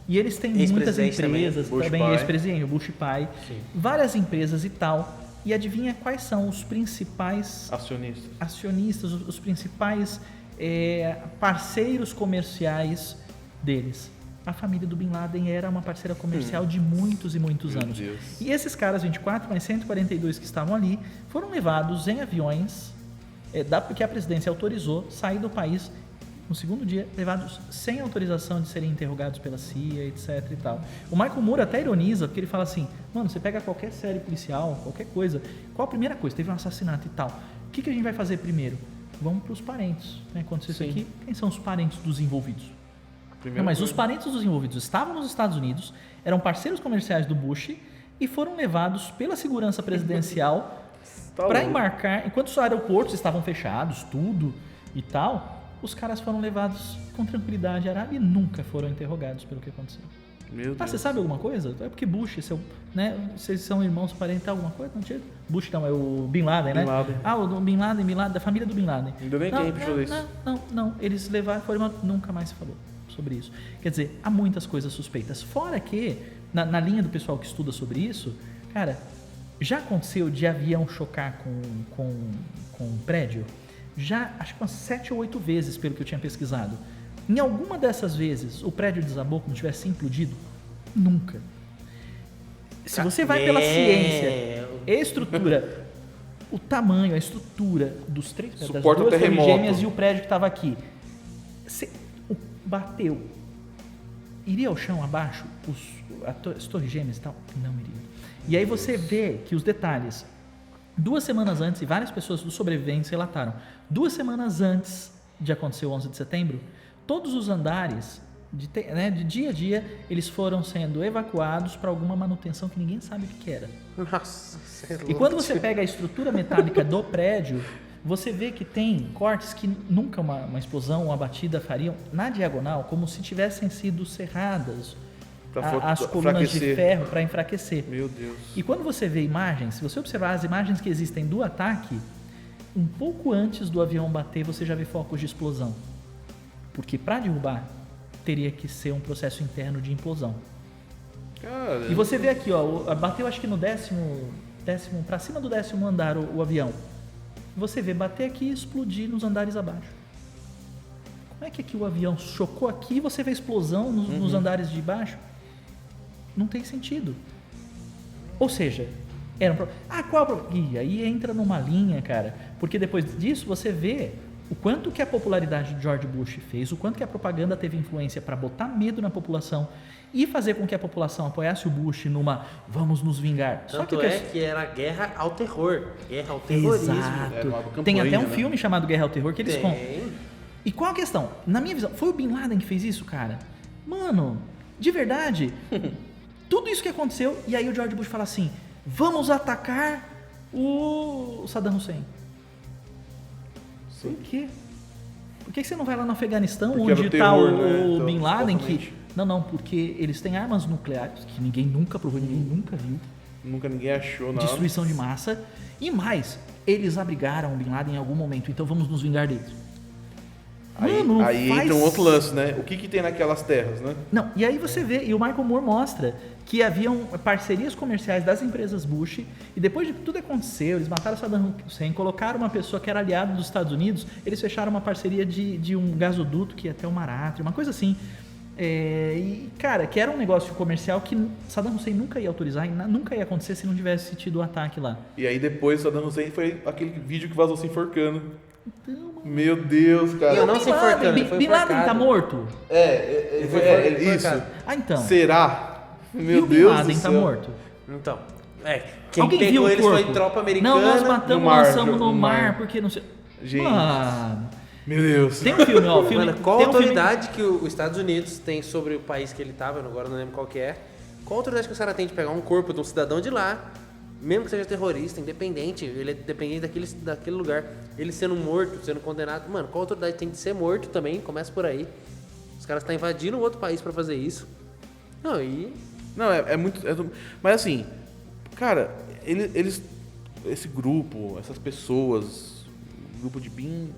e eles têm muitas empresas, também ex-presidente, o Bush pai, várias empresas e tal. E adivinha quais são os principais acionistas, os principais parceiros comerciais deles? A família do Bin Laden era uma parceira comercial de muitos e muitos anos. Deus. E esses caras, 24 mais 142 que estavam ali, foram levados em aviões, que a presidência autorizou, sair do país no segundo dia, levados sem autorização de serem interrogados pela CIA, etc e tal. O Michael Moore até ironiza, porque ele fala assim, mano, você pega qualquer série policial, qualquer coisa, qual a primeira coisa? Teve um assassinato e tal. O que a gente vai fazer primeiro? Vamos para os parentes. Aconteceu isso aqui, quem são os parentes dos envolvidos? Os parentes dos envolvidos estavam nos Estados Unidos, eram parceiros comerciais do Bush e foram levados pela segurança presidencial para embarcar, enquanto os aeroportos estavam fechados, tudo e tal, os caras foram levados com tranquilidade à Arábia e nunca foram interrogados pelo que aconteceu. Meu Deus. Você sabe alguma coisa? É porque Bush, vocês são irmãos, parentes, alguma coisa? Não tinha? Bush não, é o Bin Laden, né? Bin Laden. O Bin Laden, da família do Bin Laden. Ainda nem tempo de fazer isso. Não, eles levaram, nunca mais se falou sobre isso. Quer dizer, há muitas coisas suspeitas. Fora que, na linha do pessoal que estuda sobre isso, cara, já aconteceu de avião chocar com um prédio? Já, acho que umas 7 ou 8 vezes, pelo que eu tinha pesquisado. Em alguma dessas vezes, o prédio desabou como tivesse implodido? Nunca. Se você vai pela ciência, estrutura, o tamanho, a estrutura dos das Suporta duas o terremoto. torres gêmeas e o prédio que estava aqui, bateu, iria ao chão abaixo as torres gêmeas e tal? Não iria. E aí você vê que os detalhes, 2 semanas antes, e várias pessoas dos sobreviventes relataram, 2 semanas antes de acontecer o 11 de setembro, todos os andares, de dia a dia, eles foram sendo evacuados para alguma manutenção que ninguém sabe o que era. Nossa, E quando você pega a estrutura metálica do prédio, você vê que tem cortes que nunca uma explosão ou uma batida fariam na diagonal, como se tivessem sido serradas as colunas de ferro para enfraquecer. Meu Deus. E quando você vê imagens, se você observar as imagens que existem do ataque, um pouco antes do avião bater, você já vê focos de explosão. Porque para derrubar, teria que ser um processo interno de implosão. Cara. E você vê aqui, ó, bateu acho que no décimo para cima do 10º andar o avião. Você vê bater aqui e explodir nos andares abaixo. Como é que aqui o avião chocou aqui e você vê explosão nos andares de baixo? Não tem sentido. Ou seja, era um problema. Qual é o problema? E aí entra numa linha, cara, porque depois disso você vê o quanto que a popularidade de George Bush fez, o quanto que a propaganda teve influência para botar medo na população e fazer com que a população apoiasse o Bush numa vamos nos vingar. Tanto que era guerra ao terror, guerra ao terrorismo. Exato. Tem até um filme chamado Guerra ao Terror que eles contam. E qual a questão? Na minha visão, foi o Bin Laden que fez isso, cara? Mano, de verdade, tudo isso que aconteceu, e aí o George Bush fala assim, vamos atacar o Saddam Hussein. Por quê? Por que você não vai lá no Afeganistão, Porque onde era o está terror, o né? Então, Bin Laden? supostamente. Não, porque eles têm armas nucleares, que ninguém nunca provou, ninguém nunca viu. Nunca ninguém achou nada. Destruição de massa. E mais, eles abrigaram o Bin Laden em algum momento, então vamos nos vingar deles. Mano, Aí entra um outro lance, né? O que tem naquelas terras, né? Não, e aí você vê, e o Michael Moore mostra que haviam parcerias comerciais das empresas Bush, e depois de que tudo aconteceu, eles mataram Saddam Hussein, colocaram uma pessoa que era aliada dos Estados Unidos, eles fecharam uma parceria de um gasoduto que ia até o Mar Átrio, uma coisa assim. E, cara, que era um negócio comercial que Saddam Hussein nunca ia autorizar e nunca ia acontecer se não tivesse tido o ataque lá. E aí depois Saddam Hussein foi aquele vídeo que vazou se enforcando. Meu Deus, cara. Eu não se enforcando, ele foi Bin Laden enforcado. tá morto? Ele foi isso. enforcado. Ah, então. Será? E Meu o Bin Deus do Laden céu. tá morto? Então, quem Alguém viu pegou o eles corpo? foi tropa americana. Não, nós matamos, no mar, lançamos no no mar, mar. porque não sei... Gente. Mano, Meu Deus. tem um filme, ó. Mano, qual tem um filme- autoridade que os Estados Unidos tem sobre o país que ele tava, agora não lembro qual que é, qual autoridade que os caras têm de pegar um corpo de um cidadão de lá, mesmo que seja terrorista, independente, ele é dependente daquele lugar, ele sendo morto, sendo condenado, mano, qual autoridade tem de ser morto também, começa por aí. Os caras estão invadindo um outro país pra fazer isso. Não, e... Não, é muito... mas assim, cara, eles... Esse grupo, essas pessoas... O grupo de Bin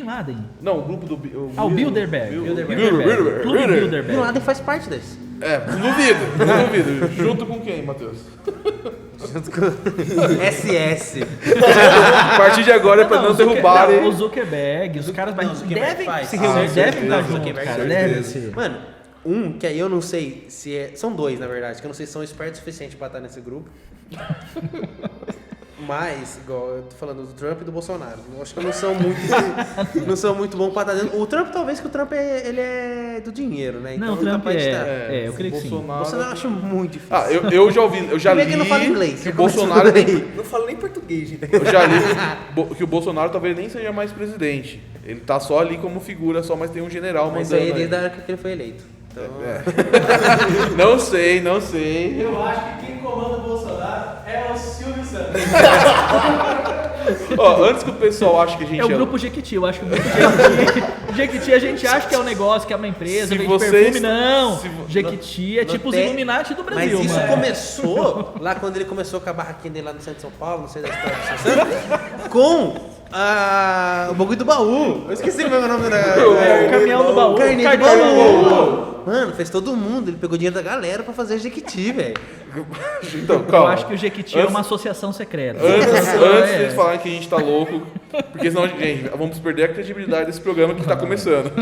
Laden. Não, o grupo do... O Bilderberg. Bilderberg. Clube Bin Bilderberg. Laden faz parte desse. Não duvido. Junto com quem, Matheus? SS. A partir de agora é pra não derrubarem... O Zuckerberg, os caras Não, o Zuckerberg devem faz. se reunir, Ah, devem estar certeza. juntos, Zuckerberg, cara. certeza. Deve ser. Mano, que aí eu não sei se é... São dois, na verdade, que eu não sei se são espertos o suficiente pra estar nesse grupo. Mas, igual eu tô falando do Trump e do Bolsonaro. Eu acho que não são muito bons pra estar dentro. O Trump, talvez, que o Trump ele é do dinheiro, né? Não, o ele Trump capaz de estar. eu creio que sim. O Bolsonaro eu acho muito difícil. Ah, eu já ouvi, eu já Primeiro li que não fala inglês, que o já começa Bolsonaro por aí. Não falo nem português, gente. Eu já li que o Bolsonaro talvez nem seja mais presidente. Ele tá só ali como figura, mas tem um general Mas mandando. aí aí. desde a época que ele foi eleito. Então, Não sei. Eu acho que quem comanda o Bolsonaro é o Silvio Santos. Ó, antes que o pessoal ache que a gente É o grupo Jequiti, eu acho que o grupo Jequiti a gente acha que é um negócio, que é uma empresa, Se vende vocês- perfume, não. se vo- Jequiti é tipo os tem- Illuminati do Mas Brasil, isso mano. começou lá quando ele começou com a barraquinha dele lá no centro de São Paulo, não sei da história do São Santos, com o bagulho do baú. Eu esqueci o meu nome da. O caminhão do baú. Carninha do Carninha baú. Mano, fez todo mundo. Ele pegou dinheiro da galera pra fazer Jequiti, velho. Então, Eu calma. acho que o Jequiti é uma associação secreta. Antes É. de eles falarem que a gente tá louco, porque senão, gente, vamos perder a credibilidade desse programa que tá começando.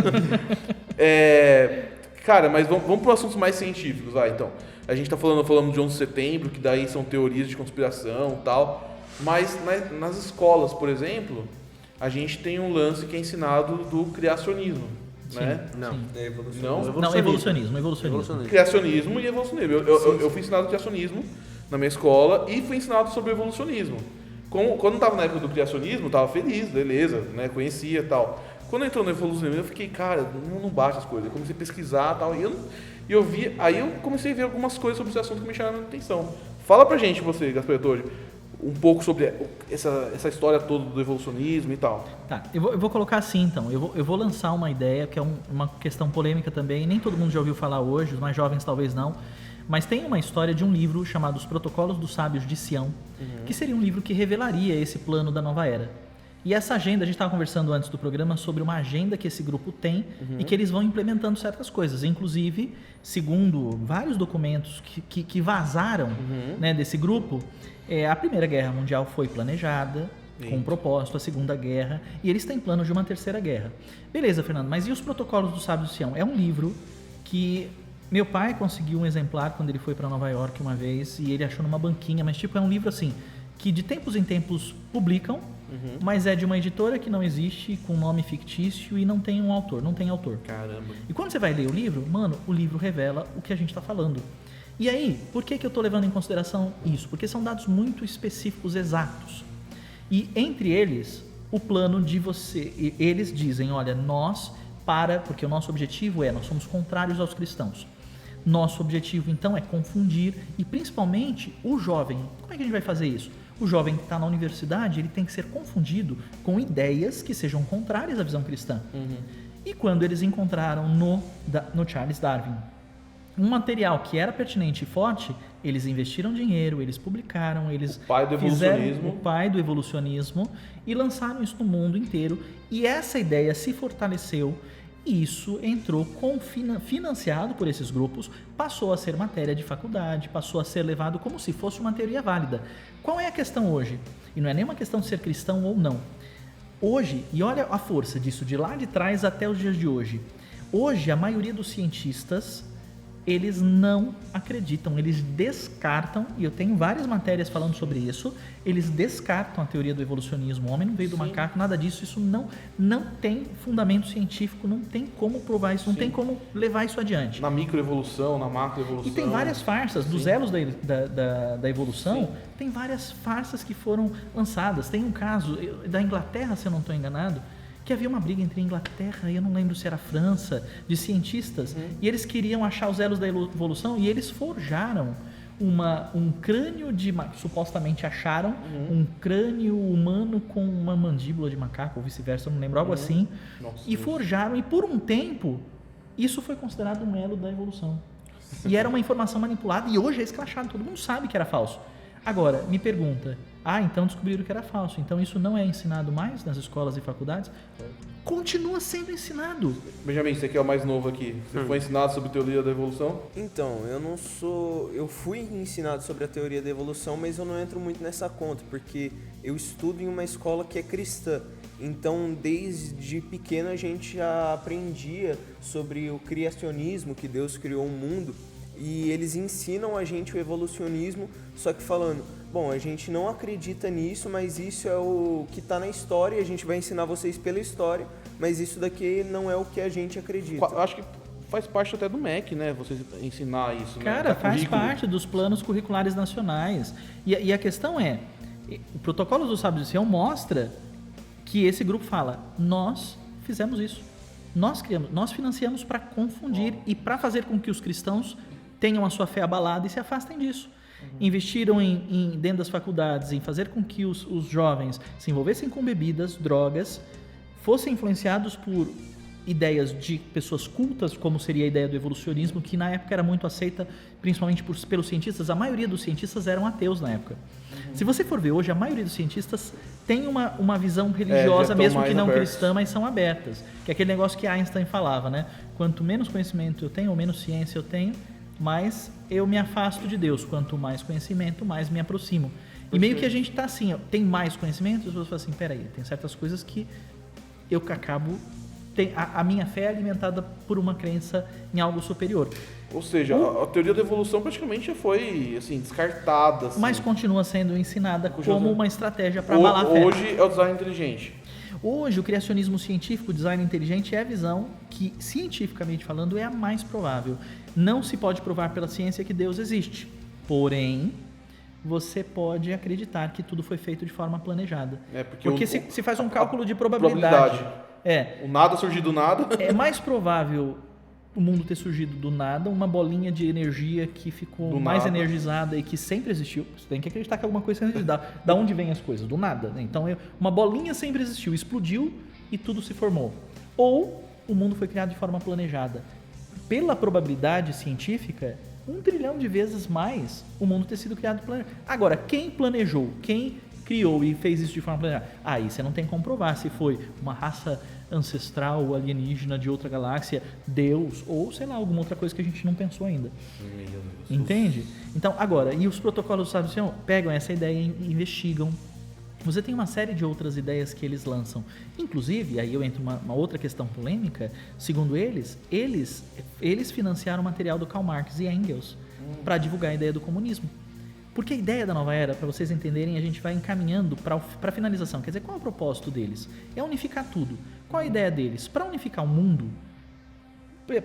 Cara, mas vamos para assuntos mais científicos, vai, então. A gente tá falando de 11 de setembro, que daí são teorias de conspiração e tal, mas nas escolas, por exemplo, a gente tem um lance que é ensinado do criacionismo, né? Não. Não? Não, evolucionismo. Criacionismo e evolucionismo. Eu fui ensinado criacionismo na minha escola e fui ensinado sobre evolucionismo. Quando estava na época do criacionismo, eu tava feliz, beleza, né? Conhecia e tal. Quando entrou no evolucionismo, eu fiquei, cara, não bate as coisas. Eu comecei a pesquisar e tal. E eu vi, aí eu comecei a ver algumas coisas sobre esse assunto que me chamaram a atenção. Fala pra gente, você, Gaspar Ettore, um pouco sobre essa história toda do evolucionismo e tal. Tá, eu vou colocar assim então. Eu vou lançar uma ideia que é uma questão polêmica também. Nem todo mundo já ouviu falar hoje, os mais jovens talvez não. Mas tem uma história de um livro chamado Os Protocolos dos Sábios de Sião, que seria um livro que revelaria esse plano da nova era. E essa agenda, a gente estava conversando antes do programa sobre uma agenda que esse grupo tem e que eles vão implementando certas coisas. Inclusive, segundo vários documentos que vazaram né, desse grupo, a Primeira Guerra Mundial foi planejada com um propósito, a Segunda Guerra, e eles têm planos de uma Terceira Guerra. Beleza, Fernando, mas e os Protocolos dos Sábios de Sião? É um livro que meu pai conseguiu um exemplar quando ele foi para Nova York uma vez e ele achou numa banquinha, mas tipo é um livro assim, que de tempos em tempos publicam, mas é de uma editora que não existe, com nome fictício e não tem um autor, não tem autor. Caramba. E quando você vai ler o livro, mano, o livro revela o que a gente está falando. E aí, por que eu estou levando em consideração isso? Porque são dados muito específicos, exatos. E entre eles, o plano de você... Eles dizem, olha, porque o nosso objetivo nós somos contrários aos cristãos. Nosso objetivo, então, é confundir e, principalmente, o jovem. Como é que a gente vai fazer isso? O jovem que está na universidade, ele tem que ser confundido com ideias que sejam contrárias à visão cristã. E quando eles encontraram no Charles Darwin um material que era pertinente e forte, eles investiram dinheiro, eles publicaram, eles fizeram o pai do evolucionismo e lançaram isso no mundo inteiro. E essa ideia se fortaleceu e isso entrou financiado por esses grupos, passou a ser matéria de faculdade, passou a ser levado como se fosse uma teoria válida. Qual é a questão hoje? E não é nem uma questão de ser cristão ou não. Hoje, e olha a força disso, de lá de trás até os dias de hoje. Hoje, a maioria dos cientistas, eles não acreditam, eles descartam, e eu tenho várias matérias falando sobre isso, eles descartam a teoria do evolucionismo. O homem não veio do macaco, nada disso, isso não tem fundamento científico, não tem como provar isso, não tem como levar isso adiante. Na microevolução, na macroevolução. E tem várias farsas, dos elos da evolução, tem várias farsas que foram lançadas. Tem um caso da Inglaterra, se eu não estou enganado, que havia uma briga entre a Inglaterra e eu não lembro se era a França, de cientistas, e eles queriam achar os elos da evolução e eles forjaram um crânio supostamente acharam um crânio humano com uma mandíbula de macaco, ou vice-versa, eu não lembro, algo assim, e forjaram, e por um tempo isso foi considerado um elo da evolução. E era uma informação manipulada e hoje é escrachado, todo mundo sabe que era falso. Agora, me pergunta, então descobriram que era falso, então isso não é ensinado mais nas escolas e faculdades? Continua sendo ensinado. Benjamin, você que é o mais novo aqui, você foi ensinado sobre teoria da evolução? Então, eu fui ensinado sobre a teoria da evolução, mas eu não entro muito nessa conta, porque eu estudo em uma escola que é cristã. Então, desde pequeno a gente já aprendia sobre o criacionismo, que Deus criou o mundo, e eles ensinam a gente o evolucionismo, só que falando, bom, a gente não acredita nisso, mas isso é o que está na história, a gente vai ensinar vocês pela história, mas isso daqui não é o que a gente acredita. Eu acho que faz parte até do MEC, né? Vocês ensinar isso, né? Cara, faz parte dos planos curriculares nacionais. E a questão é, o protocolo dos sábios de Sião mostra que esse grupo fala, nós fizemos isso. Nós criamos, nós financiamos para confundir e para fazer com que os cristãos tenham a sua fé abalada e se afastem disso. Investiram dentro das faculdades em fazer com que os jovens se envolvessem com bebidas, drogas, fossem influenciados por ideias de pessoas cultas, como seria a ideia do evolucionismo, que na época era muito aceita, principalmente pelos cientistas. A maioria dos cientistas eram ateus na época. Se você for ver hoje, a maioria dos cientistas tem uma visão religiosa, mesmo que não cristã, mas são abertas. Que é aquele negócio que Einstein falava, né? Quanto menos conhecimento eu tenho, ou menos ciência eu tenho, mais eu me afasto de Deus. Quanto mais conhecimento, mais me aproximo. E meio que a gente está assim, ó, tem mais conhecimento, as pessoas falam assim, peraí, tem certas coisas que eu acabo... A minha fé é alimentada por uma crença em algo superior. Ou seja, a teoria da evolução praticamente já foi assim, descartada. Assim. Mas continua sendo ensinada como uma estratégia para abalar a fé. Hoje é o design inteligente. Hoje, o criacionismo científico, o design inteligente, é a visão que, cientificamente falando, é a mais provável. Não se pode provar pela ciência que Deus existe. Porém, você pode acreditar que tudo foi feito de forma planejada. Porque se faz um cálculo de probabilidade. O nada surgir do nada. É mais provável o mundo ter surgido do nada, uma bolinha de energia que ficou mais energizada e que sempre existiu. Você tem que acreditar que alguma coisa sempre existiu. Da onde vem as coisas? Do nada. Né? Então, uma bolinha sempre existiu, explodiu e tudo se formou. Ou o mundo foi criado de forma planejada. Pela probabilidade científica, 1 trilhão de vezes mais o mundo ter sido criado planejado. Agora, quem planejou? Quem criou e fez isso de forma planejada? Aí você não tem como provar se foi uma raça ancestral, alienígena de outra galáxia, Deus, ou sei lá, alguma outra coisa que a gente não pensou ainda. Meu Deus. Entende? Então, agora, e os protocolos do Sábio de Sião pegam essa ideia e investigam. Você tem uma série de outras ideias que eles lançam. Inclusive, aí eu entro uma outra questão polêmica, segundo eles financiaram o material do Karl Marx e Engels para divulgar a ideia do comunismo. Porque a ideia da nova era, para vocês entenderem, a gente vai encaminhando para a finalização. Quer dizer, qual é o propósito deles? É unificar tudo. Qual é a ideia deles? Para unificar o mundo,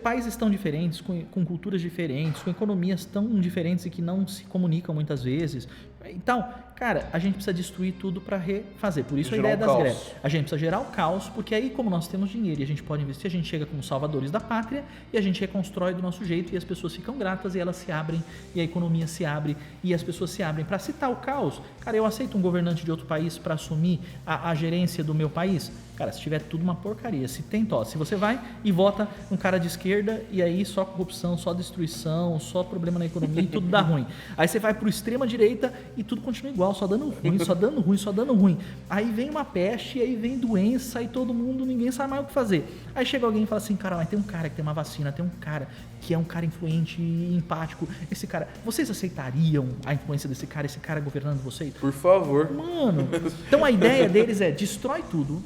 países tão diferentes, com culturas diferentes, com economias tão diferentes e que não se comunicam muitas vezes. Então, Cara, a gente precisa destruir tudo para refazer. Por isso a Gerar ideia um das caos. greves. A gente precisa gerar o caos, porque aí, como nós temos dinheiro e a gente pode investir, a gente chega como salvadores da pátria e a gente reconstrói do nosso jeito e as pessoas ficam gratas e elas se abrem e a economia se abre e as pessoas se abrem. Para citar o caos, cara, eu aceito um governante de outro país para assumir a gerência do meu país? Cara, se tiver tudo uma porcaria, se tem tosse, se você vai e vota um cara de esquerda e aí só corrupção, só destruição, só problema na economia e tudo dá ruim. Aí você vai pro extrema direita e tudo continua igual, só dando ruim, só dando ruim, só dando ruim. Aí vem uma peste, aí vem doença e todo mundo, ninguém sabe mais o que fazer. Aí chega alguém e fala assim, cara, mas tem um cara que tem uma vacina, tem um cara que é um cara influente e empático. Esse cara, vocês aceitariam a influência desse cara, esse cara governando vocês? Por favor. Mano, então a ideia deles é destrói tudo,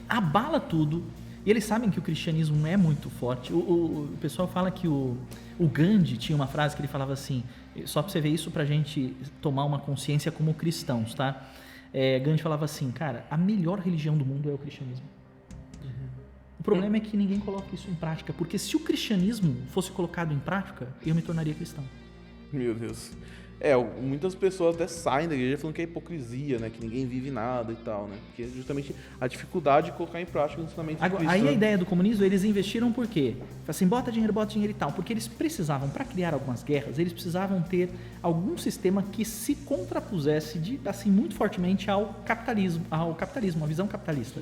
abala tudo, e eles sabem que o cristianismo é muito forte. O pessoal fala que o Gandhi tinha uma frase que ele falava assim, só pra você ver isso pra gente tomar uma consciência como cristãos, tá? Gandhi falava assim, cara, a melhor religião do mundo é o cristianismo. O problema é que ninguém coloca isso em prática, porque se o cristianismo fosse colocado em prática, eu me tornaria cristão. Meu Deus. Muitas pessoas até saem da igreja falando que é hipocrisia, né? Que ninguém vive nada e tal, né? Porque é justamente a dificuldade de colocar em prática o ensinamento de Agora, Cristo. aí né? a ideia do comunismo, eles investiram por quê? Fala assim, bota dinheiro e tal. Porque eles precisavam, para criar algumas guerras, eles precisavam ter algum sistema que se contrapusesse assim, muito fortemente ao capitalismo, a visão capitalista.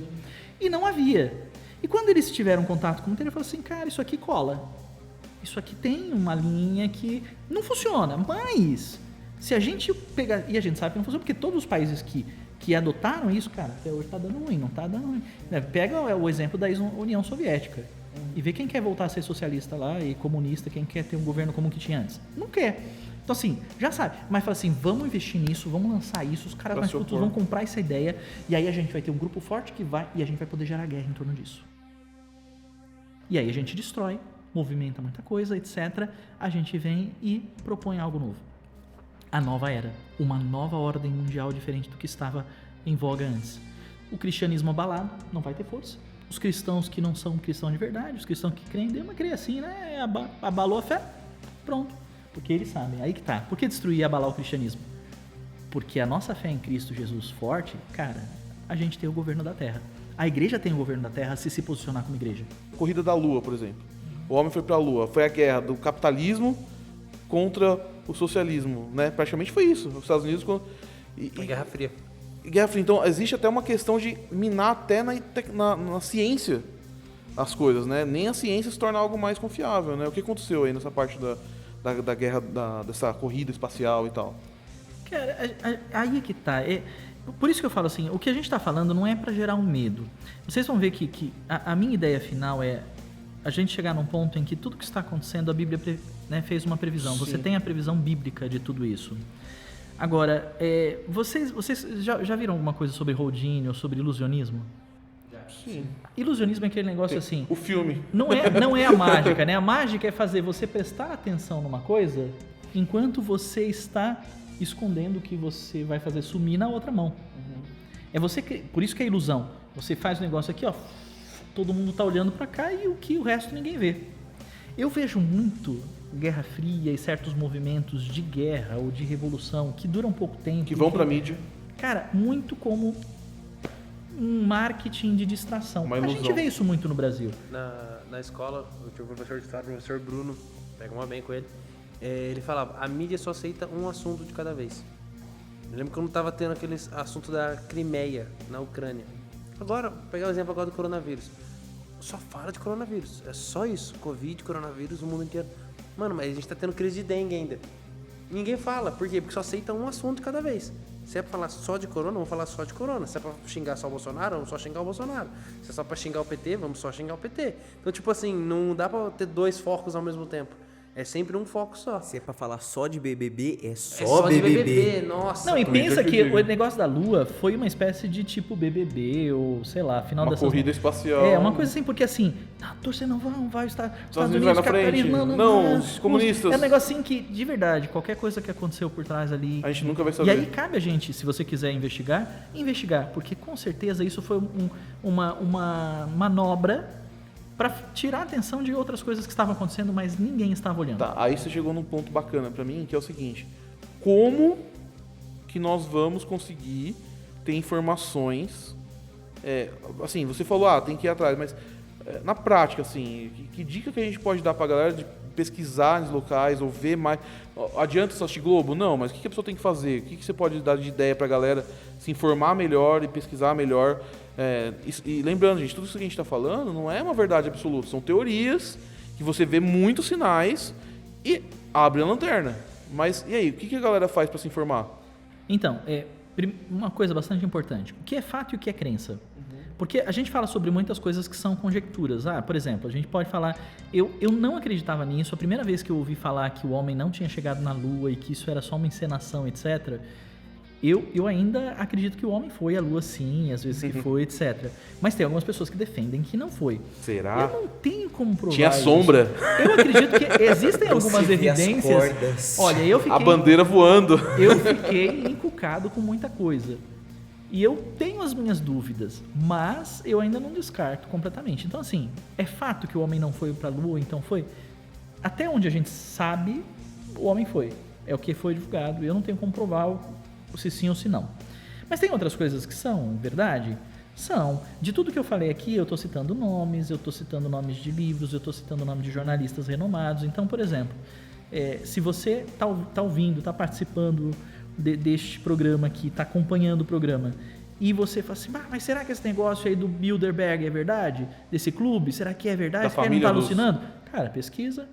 E não havia. E quando eles tiveram contato com o ele falou assim, cara, isso aqui cola. Isso aqui tem uma linha que não funciona, mas se a gente pegar, e a gente sabe que não funciona, porque todos os países que adotaram isso, cara, até hoje tá dando ruim, não tá dando ruim. Pega o exemplo da União Soviética e vê quem quer voltar a ser socialista lá e comunista, quem quer ter um governo como o que tinha antes. Não quer. Então assim, já sabe, mas fala assim, vamos investir nisso, vamos lançar isso, os caras mais putos vão comprar essa ideia e aí a gente vai ter um grupo forte que vai e a gente vai poder gerar guerra em torno disso. E aí a gente destrói, movimenta muita coisa, etc. A gente vem e propõe algo novo. A nova era, uma nova ordem mundial diferente do que estava em voga antes. O cristianismo abalado não vai ter força. Os cristãos que não são cristãos de verdade, os cristãos que creem, deu uma creia assim, né? Abalou a fé, pronto. Porque eles sabem, aí que tá. Por que destruir e abalar o cristianismo? Porque a nossa fé em Cristo Jesus forte, cara, a gente tem o governo da terra. A igreja tem o governo da terra se posicionar como igreja. Corrida da Lua, por exemplo. O homem foi para a Lua. Foi a guerra do capitalismo contra o socialismo, né? Praticamente foi isso. Os Estados Unidos... A Guerra Fria. Guerra Fria. Então, existe até uma questão de minar até na ciência as coisas, né? Nem a ciência se torna algo mais confiável, né? O que aconteceu aí nessa parte da guerra, dessa corrida espacial e tal? Cara, aí é que tá. Por isso que eu falo assim, o que a gente está falando não é para gerar um medo. Vocês vão ver que a minha ideia final é a gente chegar num ponto em que tudo que está acontecendo, a Bíblia fez uma previsão. Sim. Você tem a previsão bíblica de tudo isso. Agora, vocês já viram alguma coisa sobre Houdini ou sobre ilusionismo? Sim. Ilusionismo é aquele negócio assim... O filme. Não é a mágica, né? A mágica é fazer você prestar atenção numa coisa enquanto você está escondendo o que você vai fazer sumir na outra mão. Por isso que é ilusão. Você faz o negócio aqui, ó, todo mundo tá olhando para cá e o resto ninguém vê. Eu vejo muito Guerra Fria e certos movimentos de guerra ou de revolução que duram pouco tempo. Que vão pra mídia. Cara, muito como um marketing de distração. A gente vê isso muito no Brasil. Na escola, eu tinha um professor de história, o professor Bruno, pega uma bem com ele. Ele falava, a mídia só aceita um assunto de cada vez. Eu lembro quando tava tendo aquele assunto da Crimeia, na Ucrânia. Agora, vou pegar o exemplo agora do coronavírus. Só fala de coronavírus, é só isso. Covid, coronavírus, o mundo inteiro. Mano, mas a gente tá tendo crise de dengue ainda. Ninguém fala, por quê? Porque só aceita um assunto de cada vez. Se é pra falar só de corona, vamos falar só de corona. Se é pra xingar só o Bolsonaro, vamos só xingar o Bolsonaro. Se é só pra xingar o PT, vamos só xingar o PT. Então, tipo assim, não dá pra ter dois focos ao mesmo tempo. É sempre um foco só. Se é pra falar só de BBB, é só, de BBB. BBB. Nossa. Não, e pensa que o negócio da Lua foi uma espécie de tipo BBB ou, sei lá, final uma dessas... corrida espacial. Uma coisa assim, porque assim, a torcida não vai estar... Estados Unidos vai na frente. Não, os comunistas. É um negocinho que, de verdade, qualquer coisa que aconteceu por trás ali... A gente nunca vai saber. E aí cabe a gente, se você quiser investigar, porque com certeza isso foi uma manobra para tirar a atenção de outras coisas que estavam acontecendo, mas ninguém estava olhando. Tá, aí você chegou num ponto bacana pra mim, que é o seguinte: como que nós vamos conseguir ter informações. Assim, você falou, tem que ir atrás, mas na prática, assim, que dica que a gente pode dar pra galera de pesquisar nos locais ou ver mais? Adianta só assistir Globo? Não, mas o que a pessoa tem que fazer? O que você pode dar de ideia pra galera se informar melhor e pesquisar melhor? E lembrando, gente, tudo isso que a gente está falando não é uma verdade absoluta, são teorias que você vê muitos sinais e abre a lanterna. Mas e aí, o que a galera faz para se informar? Então, uma coisa bastante importante, o que é fato e o que é crença? Porque a gente fala sobre muitas coisas que são conjecturas. Por exemplo, a gente pode falar... Eu não acreditava nisso. A primeira vez que eu ouvi falar que o homem não tinha chegado na Lua e que isso era só uma encenação, etc., eu ainda acredito que o homem foi à Lua sim, às vezes que foi, etc. Mas tem algumas pessoas que defendem que não foi. Será? Eu não tenho como provar Tinha sombra. Isso. Eu acredito que existem algumas evidências... Olha, eu fiquei... A bandeira voando. Eu fiquei encucado com muita coisa. E eu tenho as minhas dúvidas, mas eu ainda não descarto completamente. Então, assim, é fato que o homem não foi para a Lua, então foi? Até onde a gente sabe, o homem foi. É o que foi divulgado. Eu não tenho como provar se sim ou se não. Mas tem outras coisas que são verdade? São. De tudo que eu falei aqui, eu estou citando nomes, eu estou citando nomes de livros, eu estou citando nomes de jornalistas renomados. Então, por exemplo, se você está ouvindo, está participando deste programa aqui, está acompanhando o programa, e você fala assim, mas será que esse negócio aí do Bilderberg é verdade? Desse clube? Será que é verdade? Você não está alucinando? Cara, pesquisa.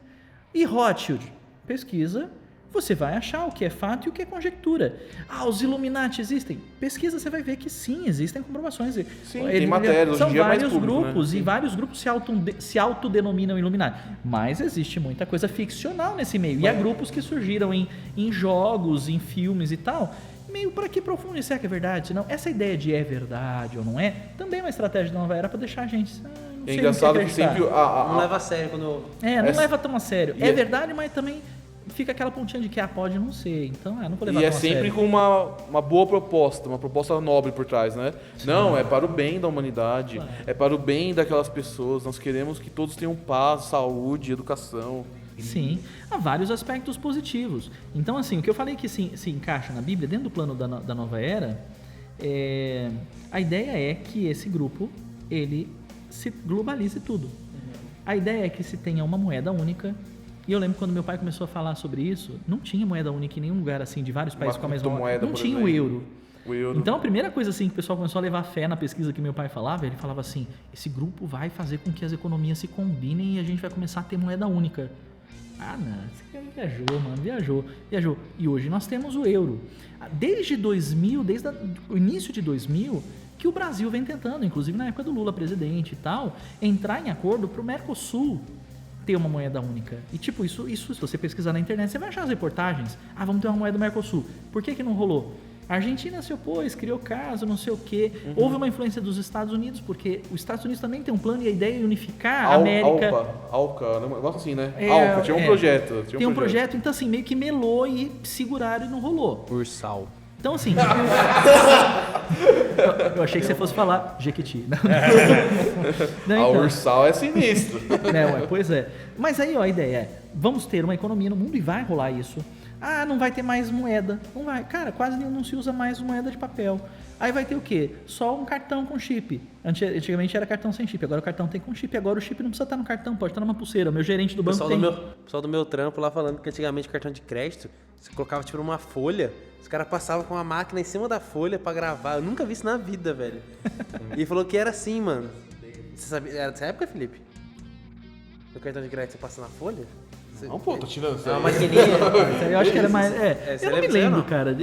E Rothschild? Pesquisa. Você vai achar o que é fato e o que é conjectura. Os Illuminati existem? Pesquisa, você vai ver que sim, existem comprovações. Sim, tem matéria. São hoje em vários dia é mais público, grupos, né? e vários grupos se autodenominam Illuminati. Mas existe muita coisa ficcional nesse meio. E há grupos que surgiram em jogos, em filmes e tal, meio para que profunde, será que é verdade? Não, essa ideia de é verdade ou não é, também é uma estratégia da Nova Era para deixar a gente... É engraçado que sempre... Não leva a sério quando... não leva tão a sério. É verdade, mas também... fica aquela pontinha de que pode não ser. Então, não vou levar tão a sério. E é sempre com uma boa proposta, uma proposta nobre por trás, né? Sim. Não, é para o bem da humanidade, é para o bem daquelas pessoas. Nós queremos que todos tenham paz, saúde, educação. Sim, há vários aspectos positivos. Então, assim, o que eu falei que se encaixa na Bíblia, dentro do plano da Nova Era, a ideia é que esse grupo, ele se globalize tudo. A ideia é que se tenha uma moeda única. E eu lembro quando meu pai começou a falar sobre isso, não tinha moeda única em nenhum lugar assim, de vários países com a mesma moeda. Não tinha o euro. Então a primeira coisa assim que o pessoal começou a levar fé na pesquisa que meu pai falava, ele falava assim, esse grupo vai fazer com que as economias se combinem e a gente vai começar a ter moeda única. Não, você viajou, mano, viajou. E hoje nós temos o euro. Desde 2000, desde o início de 2000, que o Brasil vem tentando, inclusive na época do Lula presidente e tal, entrar em acordo para o Mercosul ter uma moeda única. E tipo, isso se você pesquisar na internet, você vai achar as reportagens. Vamos ter uma moeda do Mercosul. Por que não rolou? A Argentina se opôs, criou caso, não sei o quê. Houve uma influência dos Estados Unidos, porque os Estados Unidos também tem um plano e a ideia é unificar a América. Alca, um negócio assim, né? Alca, tinha um projeto. Tem um projeto, então assim, meio que melou e seguraram e não rolou. Ursal. Então assim, eu achei que você fosse falar Jequiti. A Ursal é sinistro. Pois é. Mas aí a ideia é, vamos ter uma economia no mundo e vai rolar isso. Não vai ter mais moeda. Não vai. Cara, quase não se usa mais moeda de papel. Aí vai ter o quê? Só um cartão com chip. Antigamente era cartão sem chip, agora o cartão tem com chip. Agora o chip não precisa estar no cartão, pode estar numa pulseira. O meu gerente do banco tem. O pessoal do meu trampo lá falando que antigamente o cartão de crédito, você colocava tipo numa folha, os caras passavam com uma máquina em cima da folha pra gravar. Eu nunca vi isso na vida, velho. E falou que era assim, mano. Você sabia? Era dessa época, Felipe? O cartão de crédito você passa na folha? Não, pô, tô tirando isso aí. É uma maquininha. Eu acho que era mais... eu não me lembro, cara.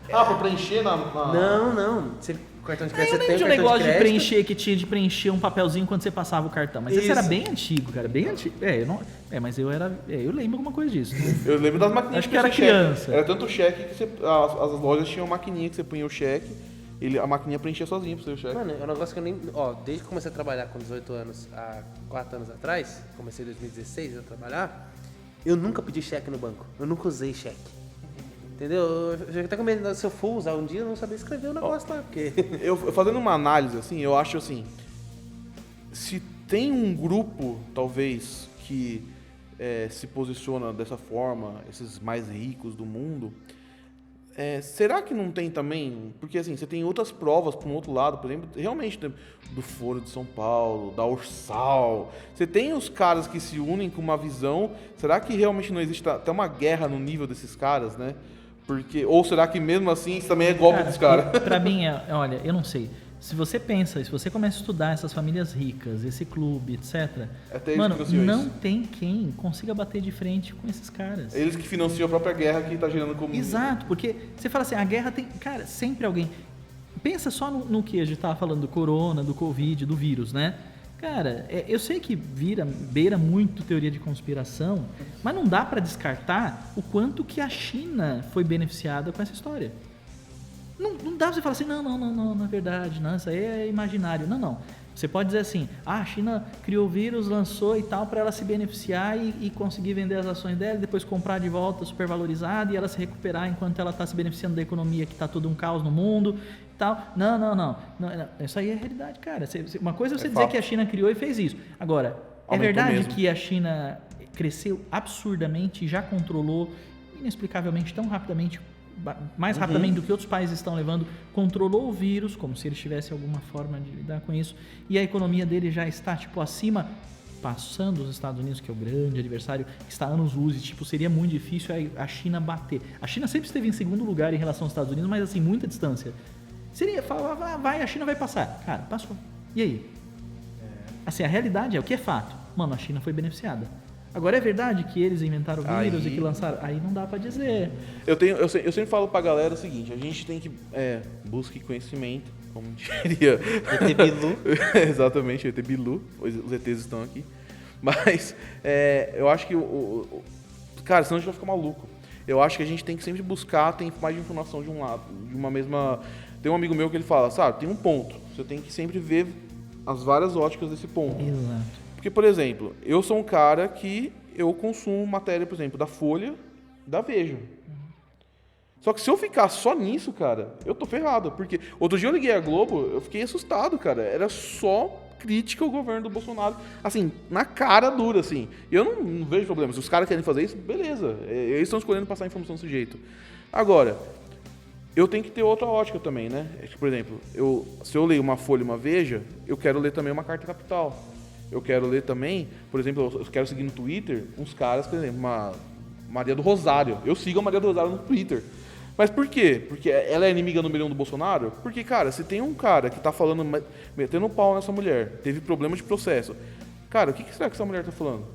Pra preencher na... Não. O cartão de crédito, você tem um negócio de preencher, que tinha de preencher um papelzinho quando você passava o cartão. Mas esse era bem antigo, cara. Bem antigo. Mas eu lembro alguma coisa disso. Eu lembro das maquininhas. Acho que era criança. Cheque. Era tanto cheque que as lojas tinham maquininha que você punha o cheque. A maquininha preenchia sozinha pra você o cheque. Mano, é um negócio que eu nem... desde que comecei a trabalhar com 18 anos, há 4 anos atrás, comecei em 2016 a trabalhar, eu nunca pedi cheque no banco. Eu nunca usei cheque. Entendeu? Eu já até com medo, se eu for usar um dia, eu não sabia escrever o negócio lá, porque... Eu fazendo uma análise, assim, eu acho assim, se tem um grupo, talvez, que se posiciona dessa forma, esses mais ricos do mundo, será que não tem também... Porque, assim, você tem outras provas para um outro lado, por exemplo, realmente, do Foro de São Paulo, da Ursal. Você tem os caras que se unem com uma visão. Será que realmente não existe até uma guerra no nível desses caras, né? Ou será que mesmo assim isso também é golpe dos caras? Pra mim, olha, eu não sei. Se você começa a estudar essas famílias ricas, esse clube, etc. Mano, não tem quem consiga bater de frente com esses caras. Eles que financiam a própria guerra que tá gerando como... Exato, porque você fala assim, a guerra tem... Cara, sempre alguém... Pensa só no que a gente tava falando do corona, do Covid, do vírus, né? Cara, eu sei que beira muito teoria de conspiração, mas não dá pra descartar o quanto que a China foi beneficiada com essa história. Não dá pra você falar assim, não, na verdade, não, isso aí é imaginário. Não. Você pode dizer assim, a China criou o vírus, lançou e tal, para ela se beneficiar e conseguir vender as ações dela, e depois comprar de volta supervalorizada e ela se recuperar enquanto ela está se beneficiando da economia que está todo um caos no mundo e tal. Não. Isso aí é realidade, cara. Uma coisa é você dizer que a China criou e fez isso. Agora, é verdade que a China cresceu absurdamente e já controlou inexplicavelmente tão rapidamente, mais rapidamente do que outros países estão levando, controlou o vírus, como se eles tivessem alguma forma de lidar com isso, e a economia dele já está, tipo, acima, passando os Estados Unidos, que é o grande adversário, que está anos-luz, e, tipo, seria muito difícil a China bater. A China sempre esteve em segundo lugar em relação aos Estados Unidos, mas, assim, muita distância. Seria, a China vai passar. Cara, passou. E aí? Assim, a realidade é, o que é fato? Mano, a China foi beneficiada. Agora, é verdade que eles inventaram o vírus e que lançaram? Aí não dá pra dizer. Eu sempre falo pra galera o seguinte, a gente tem que busque conhecimento, como diria... ET Bilu. Exatamente, ET Bilu, os ETs estão aqui. Mas eu acho que, cara, senão a gente vai ficar maluco. Eu acho que a gente tem que sempre buscar, tem mais de informação de um lado, de uma mesma... Tem um amigo meu que ele fala, sabe, tem um ponto, você tem que sempre ver as várias óticas desse ponto. Exato. Porque, por exemplo, eu sou um cara que eu consumo matéria, por exemplo, da Folha, da Veja. Só que se eu ficar só nisso, cara, eu tô ferrado. Porque outro dia eu liguei a Globo, eu fiquei assustado, cara. Era só crítica ao governo do Bolsonaro, assim, na cara dura, assim. E eu não vejo problema. Se os caras querem fazer isso, beleza. Eles estão escolhendo passar a informação desse jeito. Agora, eu tenho que ter outra ótica também, né? Por exemplo, se eu leio uma Folha e uma Veja, eu quero ler também uma Carta Capital. Eu quero ler também, por exemplo, eu quero seguir no Twitter uns caras, por exemplo, uma Maria do Rosário. Eu sigo a Maria do Rosário no Twitter. Mas por quê? Porque ela é inimiga número 1 do Bolsonaro? Porque, cara, se tem um cara que tá falando, metendo o pau nessa mulher, teve problema de processo. Cara, o que será que essa mulher tá falando?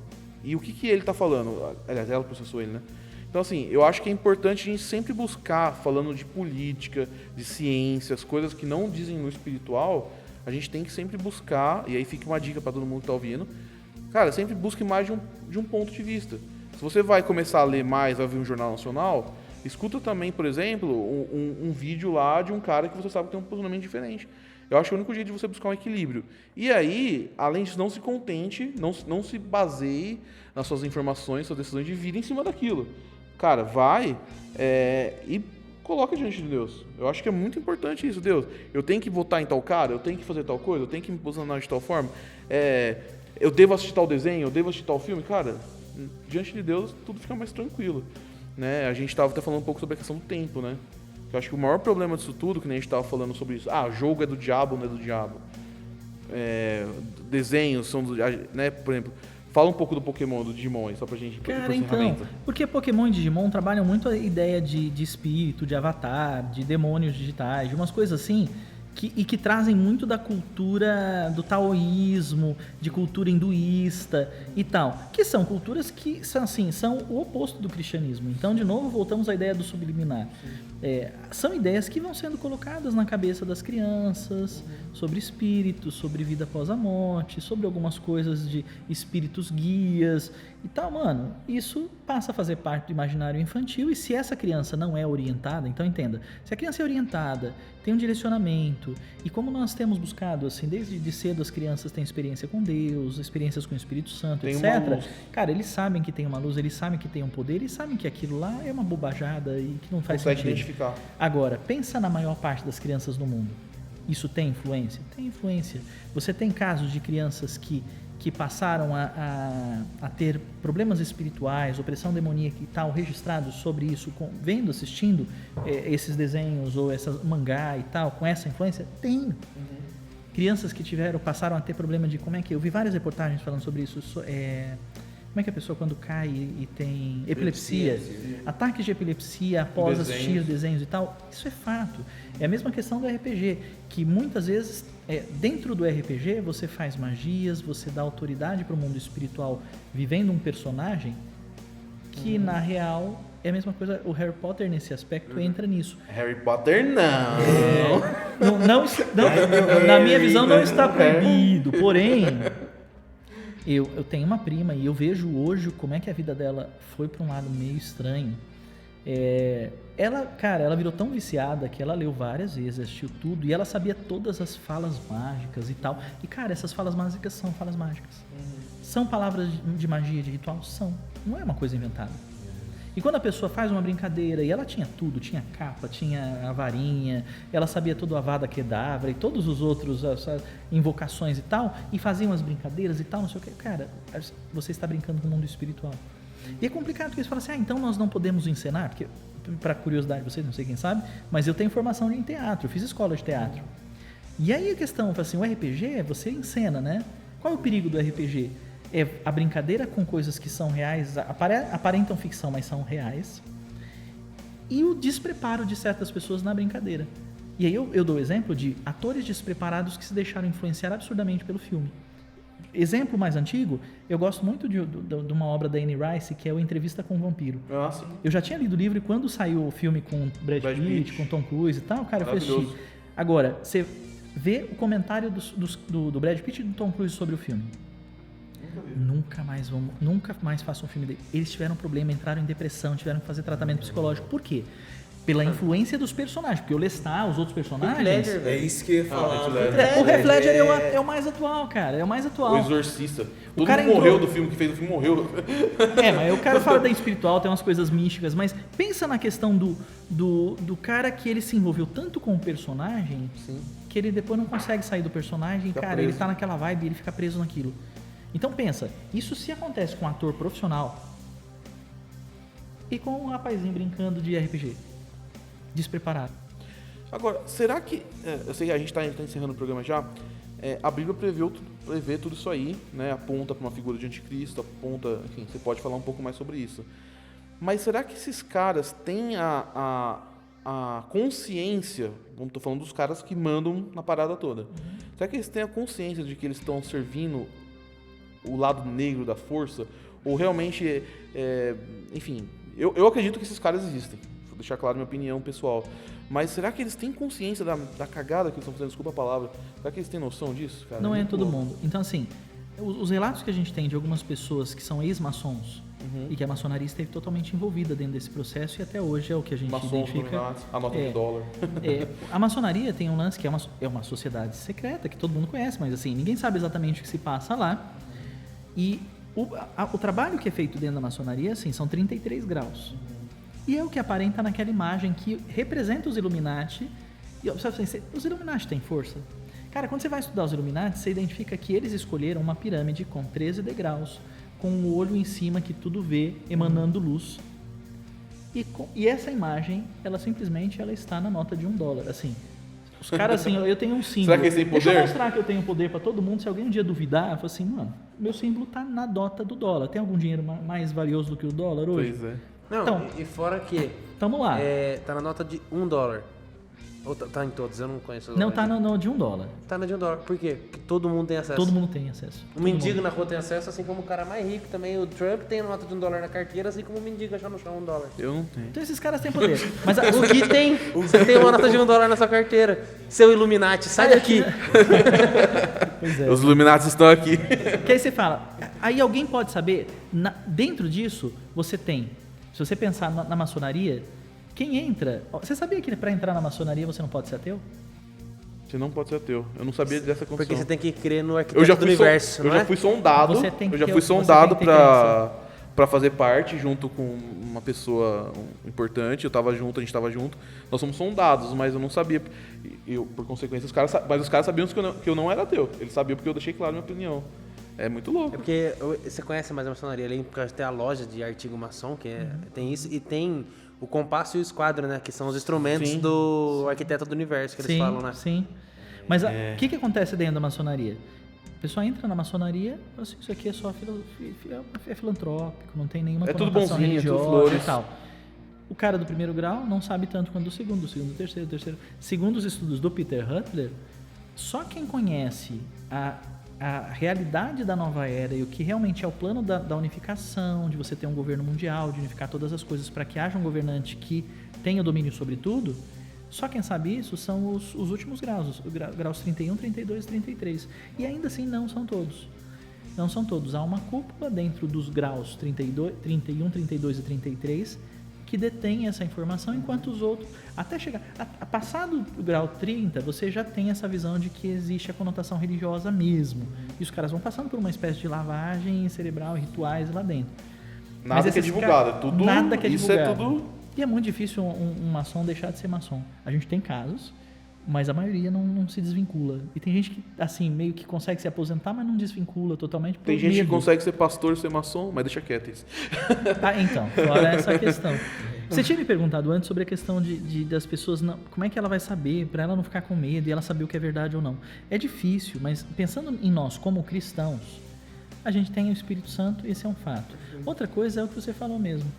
E o que ele tá falando? Aliás, ela processou ele, né? Então, assim, eu acho que é importante a gente sempre buscar, falando de política, de ciência, as coisas que não dizem no espiritual, a gente tem que sempre buscar, e aí fica uma dica para todo mundo que tá ouvindo, cara, sempre busque mais de um ponto de vista. Se você vai começar a ler mais, vai ver um jornal nacional, escuta também, por exemplo, um vídeo lá de um cara que você sabe que tem um posicionamento diferente. Eu acho que é o único jeito de você buscar um equilíbrio. E aí, além disso, não se contente, não se baseie nas suas informações, suas decisões de vida em cima daquilo. Cara, vai e coloca diante de Deus. Eu acho que é muito importante isso, Deus. Eu tenho que votar em tal cara, eu tenho que fazer tal coisa, eu tenho que me posicionar de tal forma. Eu devo assistir tal desenho, eu devo assistir tal filme. Cara, diante de Deus, tudo fica mais tranquilo. Né? A gente estava até falando um pouco sobre a questão do tempo, né? Eu acho que o maior problema disso tudo, que nem a gente estava falando sobre isso, jogo é do diabo, não é do diabo. Desenhos são do... Né? Por exemplo, fala um pouco do Pokémon, do Digimon aí, só pra gente... Cara, então, porque Pokémon e Digimon trabalham muito a ideia de espírito, de avatar, de demônios digitais, de umas coisas assim... que trazem muito da cultura do taoísmo, de cultura hinduísta e tal, que são culturas que são o oposto do cristianismo. Então, de novo, voltamos à ideia do subliminar. São ideias que vão sendo colocadas na cabeça das crianças sobre espíritos, sobre vida após a morte, sobre algumas coisas de espíritos guias e tal. Mano, isso passa a fazer parte do imaginário infantil, e se essa criança não é orientada, então entenda, se a criança é orientada, tem um direcionamento, e como nós temos buscado, assim, desde cedo as crianças têm experiência com Deus, experiências com o Espírito Santo, tem etc. Cara, eles sabem que tem uma luz, eles sabem que tem um poder, eles sabem que aquilo lá é uma bobajada e que não faz sentido. Identificar. Agora, pensa na maior parte das crianças no mundo. Isso tem influência? Tem influência. Você tem casos de crianças que que passaram a ter problemas espirituais, opressão demoníaca e tal, registrados sobre isso, assistindo esses desenhos ou essas mangá e tal, com essa influência? Tem. Crianças que passaram a ter problema de eu vi várias reportagens falando sobre isso, como é que a pessoa quando cai e tem epilepsia, ataques de epilepsia após assistir desenhos e tal, isso é fato. É a mesma questão do RPG, que muitas vezes, dentro do RPG, você faz magias, você dá autoridade para o mundo espiritual vivendo um personagem que, na real, é a mesma coisa. O Harry Potter, nesse aspecto, entra nisso. Harry Potter, não! Não, na minha visão, não está proibido. Porém, eu tenho uma prima e eu vejo hoje como é que a vida dela foi para um lado meio estranho. Ela virou tão viciada que ela leu várias vezes, assistiu tudo e ela sabia todas as falas mágicas e tal. E, cara, essas falas mágicas são falas mágicas. São palavras de magia, de ritual? São. Não é uma coisa inventada. E quando a pessoa faz uma brincadeira, e ela tinha tudo, tinha capa, tinha a varinha, ela sabia todo o Avada Kedavra e todos os outros, as invocações e tal, e fazia umas brincadeiras e tal, não sei o que. Cara, você está brincando com o mundo espiritual. E é complicado porque você fala assim, então nós não podemos encenar, porque, para curiosidade de vocês, não sei quem sabe, mas eu tenho formação em teatro, eu fiz escola de teatro. E aí a questão, assim, o RPG, você encena, né? Qual é o perigo do RPG? É a brincadeira com coisas que são reais, aparentam ficção, mas são reais, e o despreparo de certas pessoas na brincadeira. E aí eu dou o exemplo de atores despreparados que se deixaram influenciar absurdamente pelo filme. Exemplo mais antigo, eu gosto muito de uma obra da Anne Rice, que é o Entrevista com o Vampiro. Nossa. Eu já tinha lido o livro e quando saiu o filme com Brad Pitt, com Tom Cruise e tal, cara, eu fui assistir. Agora, você vê o comentário do Brad Pitt e do Tom Cruise sobre o filme. Nunca mais façam um filme dele. Eles tiveram problema, entraram em depressão, tiveram que fazer tratamento psicológico. Por quê? Pela influência dos personagens. Porque o Lestat, os outros personagens... É isso que eu ia falar. O Heath Ledger é o mais atual, cara. É o mais atual. O Exorcista. Todo cara mundo morreu entrou... do filme, que fez o filme morreu. Mas o cara fala da espiritual, tem umas coisas místicas, mas pensa na questão do cara que ele se envolveu tanto com o personagem, sim, que ele depois não consegue sair do personagem, cara, ele tá naquela vibe e ele fica preso naquilo. Então pensa, isso se acontece com um ator profissional e com um rapazinho brincando de RPG, despreparado. Agora, será que... eu sei que a gente está encerrando o programa já. A Bíblia prevê tudo isso aí, né? Aponta para uma figura de anticristo, aponta... Enfim, você pode falar um pouco mais sobre isso. Mas será que esses caras têm a consciência... Estou falando dos caras que mandam na parada toda. Será que eles têm a consciência de que eles estão servindo o lado negro da força? Ou realmente... enfim, eu acredito que esses caras existem. Vou deixar claro minha opinião pessoal. Mas será que eles têm consciência da cagada que eles estão fazendo? Desculpa a palavra. Será que eles têm noção disso, cara? Não é todo mundo. Então, assim, os relatos que a gente tem de algumas pessoas que são ex-maçons e que a maçonaria esteve totalmente envolvida dentro desse processo e até hoje é o que a gente identifica. A nota de dólar. A maçonaria tem um lance que é uma sociedade secreta que todo mundo conhece, mas assim, ninguém sabe exatamente o que se passa lá. E o trabalho que é feito dentro da maçonaria, assim, são 33 graus. E é o que aparenta naquela imagem que representa os Illuminati. E os Illuminati têm força? Cara, quando você vai estudar os Illuminati, você identifica que eles escolheram uma pirâmide com 13 degraus, com o olho em cima que tudo vê, emanando luz. E essa imagem, ela simplesmente está na nota de $1. Assim, os caras, assim, eu tenho um símbolo. Será que eles têm poder? Deixa eu mostrar que eu tenho poder para todo mundo. Se alguém um dia duvidar, eu falo assim, mano, meu símbolo tá na nota do dólar. Tem algum dinheiro mais valioso do que o dólar hoje? Pois é. Não, então, e fora que... Tamo lá. Tá na nota de $1. Ou tá em todos? Eu não conheço. Não, tá no de $1. Tá na de $1. Por quê? Porque todo mundo tem acesso. Todo mundo tem acesso. O mendigo na rua tem acesso, assim como o cara mais rico também. O Trump tem a nota de $1 na carteira, assim como o mendigo achar no chão $1. Eu não tenho. Então esses caras têm poder. Mas O Gui tem. Você tem uma nota de $1 na sua carteira. Seu Illuminati, sai daqui. Pois é. Os Illuminati estão aqui. Que aí você fala, aí alguém pode saber, dentro disso, você tem, se você pensar na maçonaria, quem entra... Você sabia que para entrar na maçonaria você não pode ser ateu? Você não pode ser ateu. Eu não sabia dessa condição. Porque você tem que crer no arquiteto do universo, não é? Eu já fui sondado. Você tem que eu já ter- fui você sondado tem que ter crença. pra fazer parte junto com uma pessoa importante. A gente tava junto. Nós somos sondados, mas eu não sabia. Por consequência, os caras sabiam que eu não era ateu. Eles sabiam porque eu deixei claro a minha opinião. É muito É louco. porque você conhece mais a maçonaria ali, porque tem a loja de artigo maçom, que tem isso, e tem o compasso e o esquadro, né? Que são os instrumentos Sim. do arquiteto do universo, que eles falam, né? Sim. Mas o que acontece dentro da maçonaria? A pessoa entra na maçonaria e fala assim, isso aqui é só é filantrópico, não tem nenhuma É tudo conotação bonzinho, é tudo religiosa flores. e tal. O cara do primeiro grau não sabe tanto quanto do segundo do terceiro. Segundo os estudos do Peter Hutler, só quem conhece a realidade da nova era e o que realmente é o plano da unificação, de você ter um governo mundial, de unificar todas as coisas para que haja um governante que tenha domínio sobre tudo, só quem sabe isso são os últimos graus, os graus 31, 32 e 33. E ainda assim não são todos. Não são todos. Há uma cúpula dentro dos graus 31, 32 e 33 que detém essa informação, enquanto os outros, até chegar, passado o grau 30, você já tem essa visão de que existe a conotação religiosa mesmo. E os caras vão passando por uma espécie de lavagem cerebral, rituais lá dentro. Nada que é esses divulgado, caras- tudo. Nada que é isso divulgado. é tudo. E é muito difícil um maçom deixar de ser maçom. A gente tem casos, mas a maioria não se desvincula. E tem gente que, assim, meio que consegue se aposentar, mas não desvincula totalmente por Tem gente que medo. consegue ser pastor, ser maçom, mas deixa quieto isso. Ah, então, fora essa questão. Você tinha me perguntado antes sobre a questão das pessoas, como é que ela vai saber, para ela não ficar com medo e ela saber o que é verdade ou não. É difícil, mas pensando em nós como cristãos, a gente tem o Espírito Santo, esse é um fato. Outra coisa é o que você falou mesmo.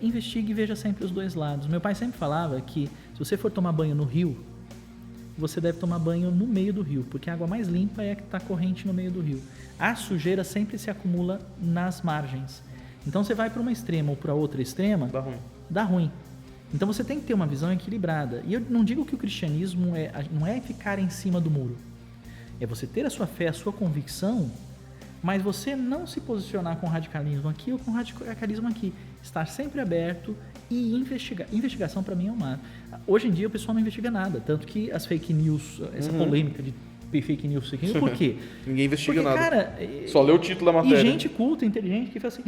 Investigue e veja sempre os dois lados. Meu pai sempre falava que se você for tomar banho no rio, você deve tomar banho no meio do rio, porque a água mais limpa é a que está corrente no meio do rio. A sujeira sempre se acumula nas margens. Então você vai para uma extrema ou para outra extrema, Dá ruim. Então você tem que ter uma visão equilibrada. E eu não digo que o cristianismo não é ficar em cima do muro. É você ter a sua fé, a sua convicção, mas você não se posicionar com radicalismo aqui ou com radicalismo aqui. Estar sempre aberto e investigar. Investigação para mim é uma... Hoje em dia o pessoal não investiga nada. Tanto que as fake news, essa polêmica de fake news, por quê? Ninguém investiga Porque, nada. cara, Só lê o título da matéria. e gente culta, inteligente, que fala assim...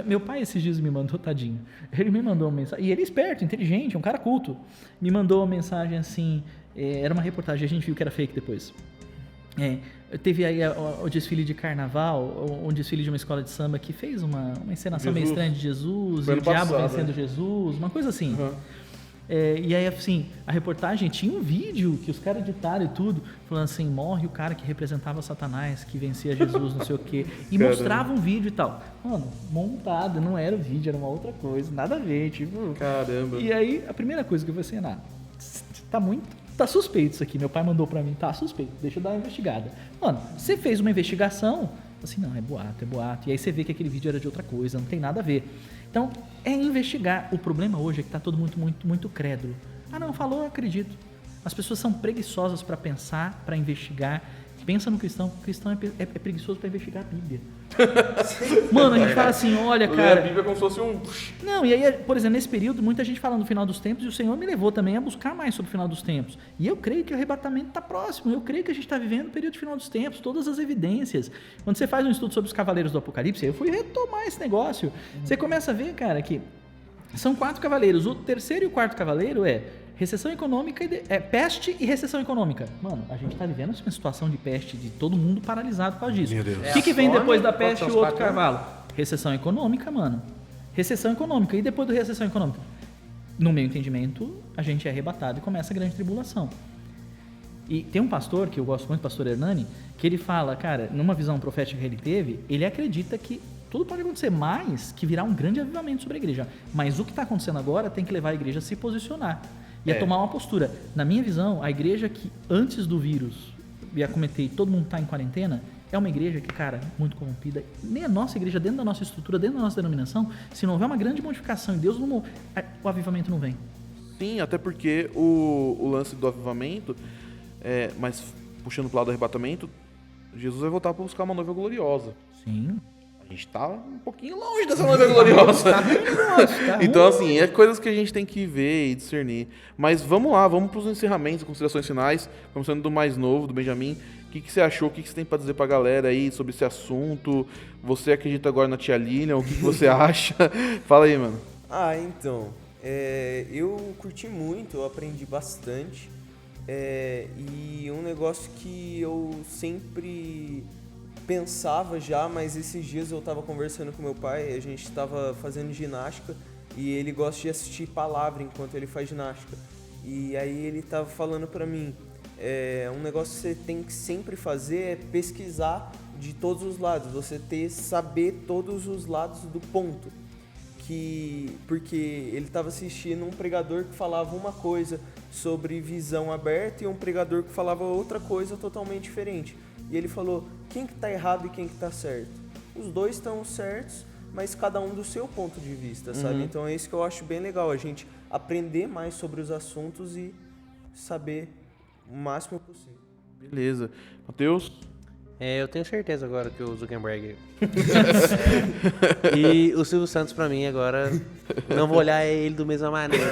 Meu pai esses dias me mandou, tadinho. Ele me mandou uma mensagem... E ele é esperto, inteligente, é um cara culto. Me mandou uma mensagem assim... Era uma reportagem, a gente viu que era fake depois. Teve aí o desfile de carnaval, um desfile de uma escola de samba que fez uma encenação meio estranha de Jesus, Foi e o ano diabo passado, vencendo né? Jesus, uma coisa assim. Uhum. E aí, assim, a reportagem tinha um vídeo que os caras editaram e tudo, falando assim, morre o cara que representava Satanás, que vencia Jesus, não sei o quê. E Caramba. mostrava um vídeo e tal. Mano, montado, não era o vídeo, era uma outra coisa, nada a ver, tipo... Caramba. E aí, a primeira coisa que eu falei assim, tá suspeito isso aqui, meu pai mandou pra mim, tá suspeito, deixa eu dar uma investigada. Mano, você fez uma investigação, assim, não, é boato, e aí você vê que aquele vídeo era de outra coisa, não tem nada a ver. Então, é investigar. O problema hoje é que tá todo muito crédulo. Ah, não, falou, eu acredito. As pessoas são preguiçosas para pensar, para investigar. Pensa no cristão. O cristão é preguiçoso para investigar a Bíblia. Mano, a gente fala assim, olha, Lê cara... a Bíblia como se fosse um... Não, e aí, por exemplo, nesse período, muita gente fala no final dos tempos, e o Senhor me levou também a buscar mais sobre o final dos tempos. E eu creio que o arrebatamento está próximo, eu creio que a gente está vivendo o período de final dos tempos, todas as evidências. Quando você faz um estudo sobre os cavaleiros do Apocalipse, eu fui retomar esse negócio. Você começa a ver, cara, que são 4 cavaleiros. O terceiro e o quarto cavaleiro recessão econômica, peste e recessão econômica. Mano, a gente está vivendo uma situação de peste, de todo mundo paralisado por causa disso. Meu Deus. O que vem fome, depois da qual peste são e os o outro 4 anos? cavalo? Recessão econômica, mano. Recessão econômica. E depois do recessão econômica? No meu entendimento, a gente é arrebatado e começa a grande tribulação. E tem um pastor, que eu gosto muito, o pastor Hernani, que ele fala, cara, numa visão profética que ele teve, ele acredita que tudo pode acontecer, mas que virá um grande avivamento sobre a igreja. Mas o que está acontecendo agora tem que levar a igreja a se posicionar e a tomar uma postura. Na minha visão, a igreja que antes do vírus ia cometer e todo mundo está em quarentena, é uma igreja que, cara, muito corrompida. Nem a nossa igreja, dentro da nossa estrutura, dentro da nossa denominação, se não houver uma grande modificação em Deus, o avivamento não vem. Sim, até porque o lance do avivamento, mas puxando pro lado do arrebatamento, Jesus vai voltar para buscar uma noiva gloriosa. Sim. A gente tá um pouquinho longe dessa noiva gloriosa. Então, assim, é coisas que a gente tem que ver e discernir. Mas vamos lá, vamos para os encerramentos, considerações finais. Começando do mais novo, do Benjamin. O que você achou? O que você tem para dizer para a galera aí sobre esse assunto? Você acredita agora na tia Lilian? O que você acha? Fala aí, mano. Então, eu curti muito, eu aprendi bastante. E um negócio que eu sempre pensava já, mas esses dias eu tava conversando com meu pai, a gente tava fazendo ginástica e ele gosta de assistir palavra enquanto ele faz ginástica. E aí ele tava falando pra mim, um negócio que você tem que sempre fazer é pesquisar de todos os lados, você saber todos os lados do ponto. Porque ele estava assistindo um pregador que falava uma coisa sobre visão aberta e um pregador que falava outra coisa totalmente diferente. E ele falou, quem que tá errado e quem que tá certo? Os dois estão certos, mas cada um do seu ponto de vista, sabe? Então é isso que eu acho bem legal, a gente aprender mais sobre os assuntos e saber o máximo possível. Beleza. Matheus? Eu tenho certeza agora que o Zuckerberg... E o Silvio Santos, pra mim, agora, não vou olhar ele da mesma maneira.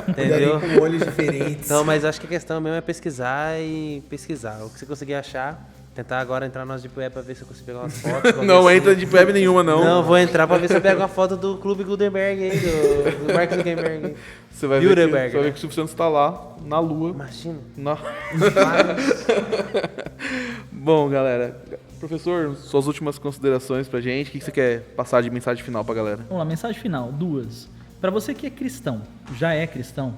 Entendeu? Com olhos diferentes. Então, mas acho que a questão mesmo é pesquisar e pesquisar. O que você conseguir achar, tentar agora entrar no nosso Deep Web pra ver se eu consigo pegar umas fotos. Não entra de web nenhuma, não. Não, vou entrar pra ver se eu pego uma foto do Clube Gutenberg aí, do Mark Zuckerberg. Você vai ver Gutenberg, que, você vai ver né? que o Silvio Santos tá lá, na lua. Imagina. Bom, galera, professor, suas últimas considerações pra gente. O que você quer passar de mensagem final pra galera? Vamos lá, mensagem final, 2. Para você que é cristão, já é cristão,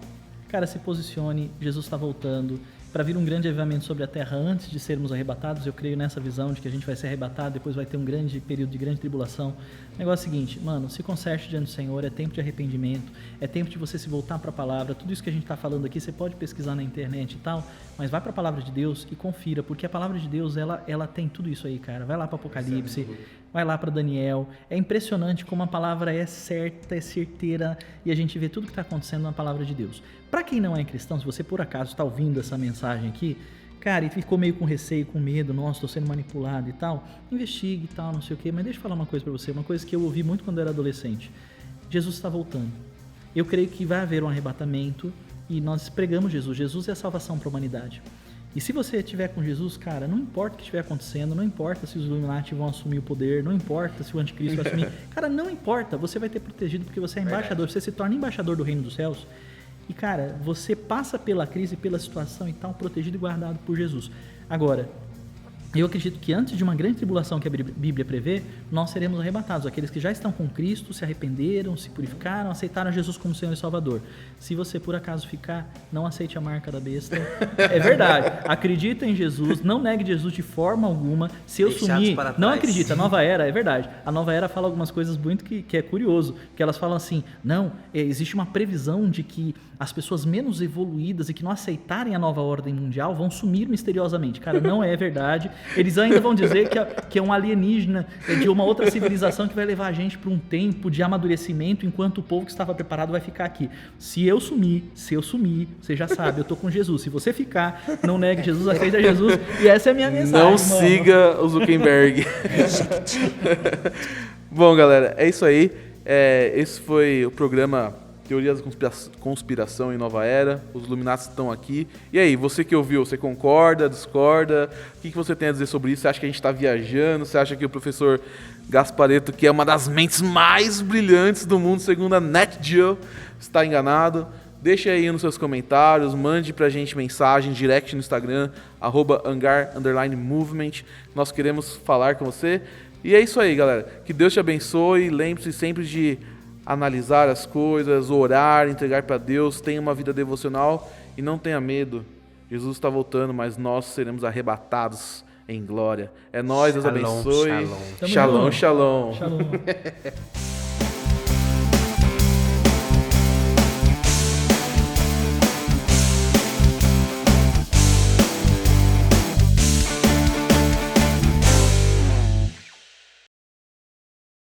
cara, se posicione, Jesus está voltando para vir um grande avivamento sobre a terra antes de sermos arrebatados. Eu creio nessa visão de que a gente vai ser arrebatado, depois vai ter um grande período de grande tribulação. O negócio é o seguinte, mano, se conserte diante do Senhor, é tempo de arrependimento, é tempo de você se voltar para a palavra. Tudo isso que a gente está falando aqui, você pode pesquisar na internet e tal, mas vai para a palavra de Deus e confira, porque a palavra de Deus, ela tem tudo isso aí, cara. Vai lá para Apocalipse, vai lá para Daniel. É impressionante como a palavra é certa, é certeira, e a gente vê tudo que está acontecendo na palavra de Deus. Para quem não é cristão, se você por acaso está ouvindo essa mensagem aqui, cara, e ficou meio com receio, com medo, nossa, estou sendo manipulado e tal, investigue e tal, não sei o quê, mas deixa eu falar uma coisa para você, uma coisa que eu ouvi muito quando eu era adolescente. Jesus está voltando. Eu creio que vai haver um arrebatamento e nós pregamos Jesus. Jesus é a salvação para a humanidade. E se você estiver com Jesus, cara, não importa o que estiver acontecendo, não importa se os Illuminati vão assumir o poder, não importa se o anticristo vai assumir, cara, não importa, você vai ter protegido porque você é embaixador, você se torna embaixador do reino dos céus. E, cara, você passa pela crise, pela situação e tal, protegido e guardado por Jesus. Agora, eu acredito que antes de uma grande tribulação que a Bíblia prevê, nós seremos arrebatados. Aqueles que já estão com Cristo, se arrependeram, se purificaram, aceitaram Jesus como Senhor e Salvador. Se você, por acaso, ficar, não aceite a marca da besta. É verdade. Acredita em Jesus, não negue Jesus de forma alguma. Se eu Deixados sumir, para não trás. acredita. A Nova Era, é verdade. A Nova Era fala algumas coisas muito que é curioso. Que elas falam assim, não, existe uma previsão de que as pessoas menos evoluídas e que não aceitarem a nova ordem mundial vão sumir misteriosamente. Cara, não é verdade. Eles ainda vão dizer que é um alienígena de uma outra civilização que vai levar a gente para um tempo de amadurecimento enquanto o povo que estava preparado vai ficar aqui. Se eu sumir, você já sabe, eu tô com Jesus. Se você ficar, não negue Jesus, aceita Jesus. E essa é a minha mensagem. Não siga o Zuckerberg. Bom, galera, é isso aí. Esse foi o programa Teorias da Conspiração em Nova Era. Os Illuminati estão aqui. E aí, você que ouviu, você concorda, discorda? O que você tem a dizer sobre isso? Você acha que a gente está viajando? Você acha que o professor Gasparetto, que é uma das mentes mais brilhantes do mundo, segundo a NetGeo, está enganado? Deixe aí nos seus comentários, mande pra gente mensagem, direct no Instagram, @hangar_movement. Nós queremos falar com você. E é isso aí, galera. Que Deus te abençoe. Lembre-se sempre de analisar as coisas, orar, entregar para Deus, tenha uma vida devocional e não tenha medo. Jesus está voltando, mas nós seremos arrebatados em glória. É nóis, Deus abençoe. Shalom. Shalom, shalom. Shalom.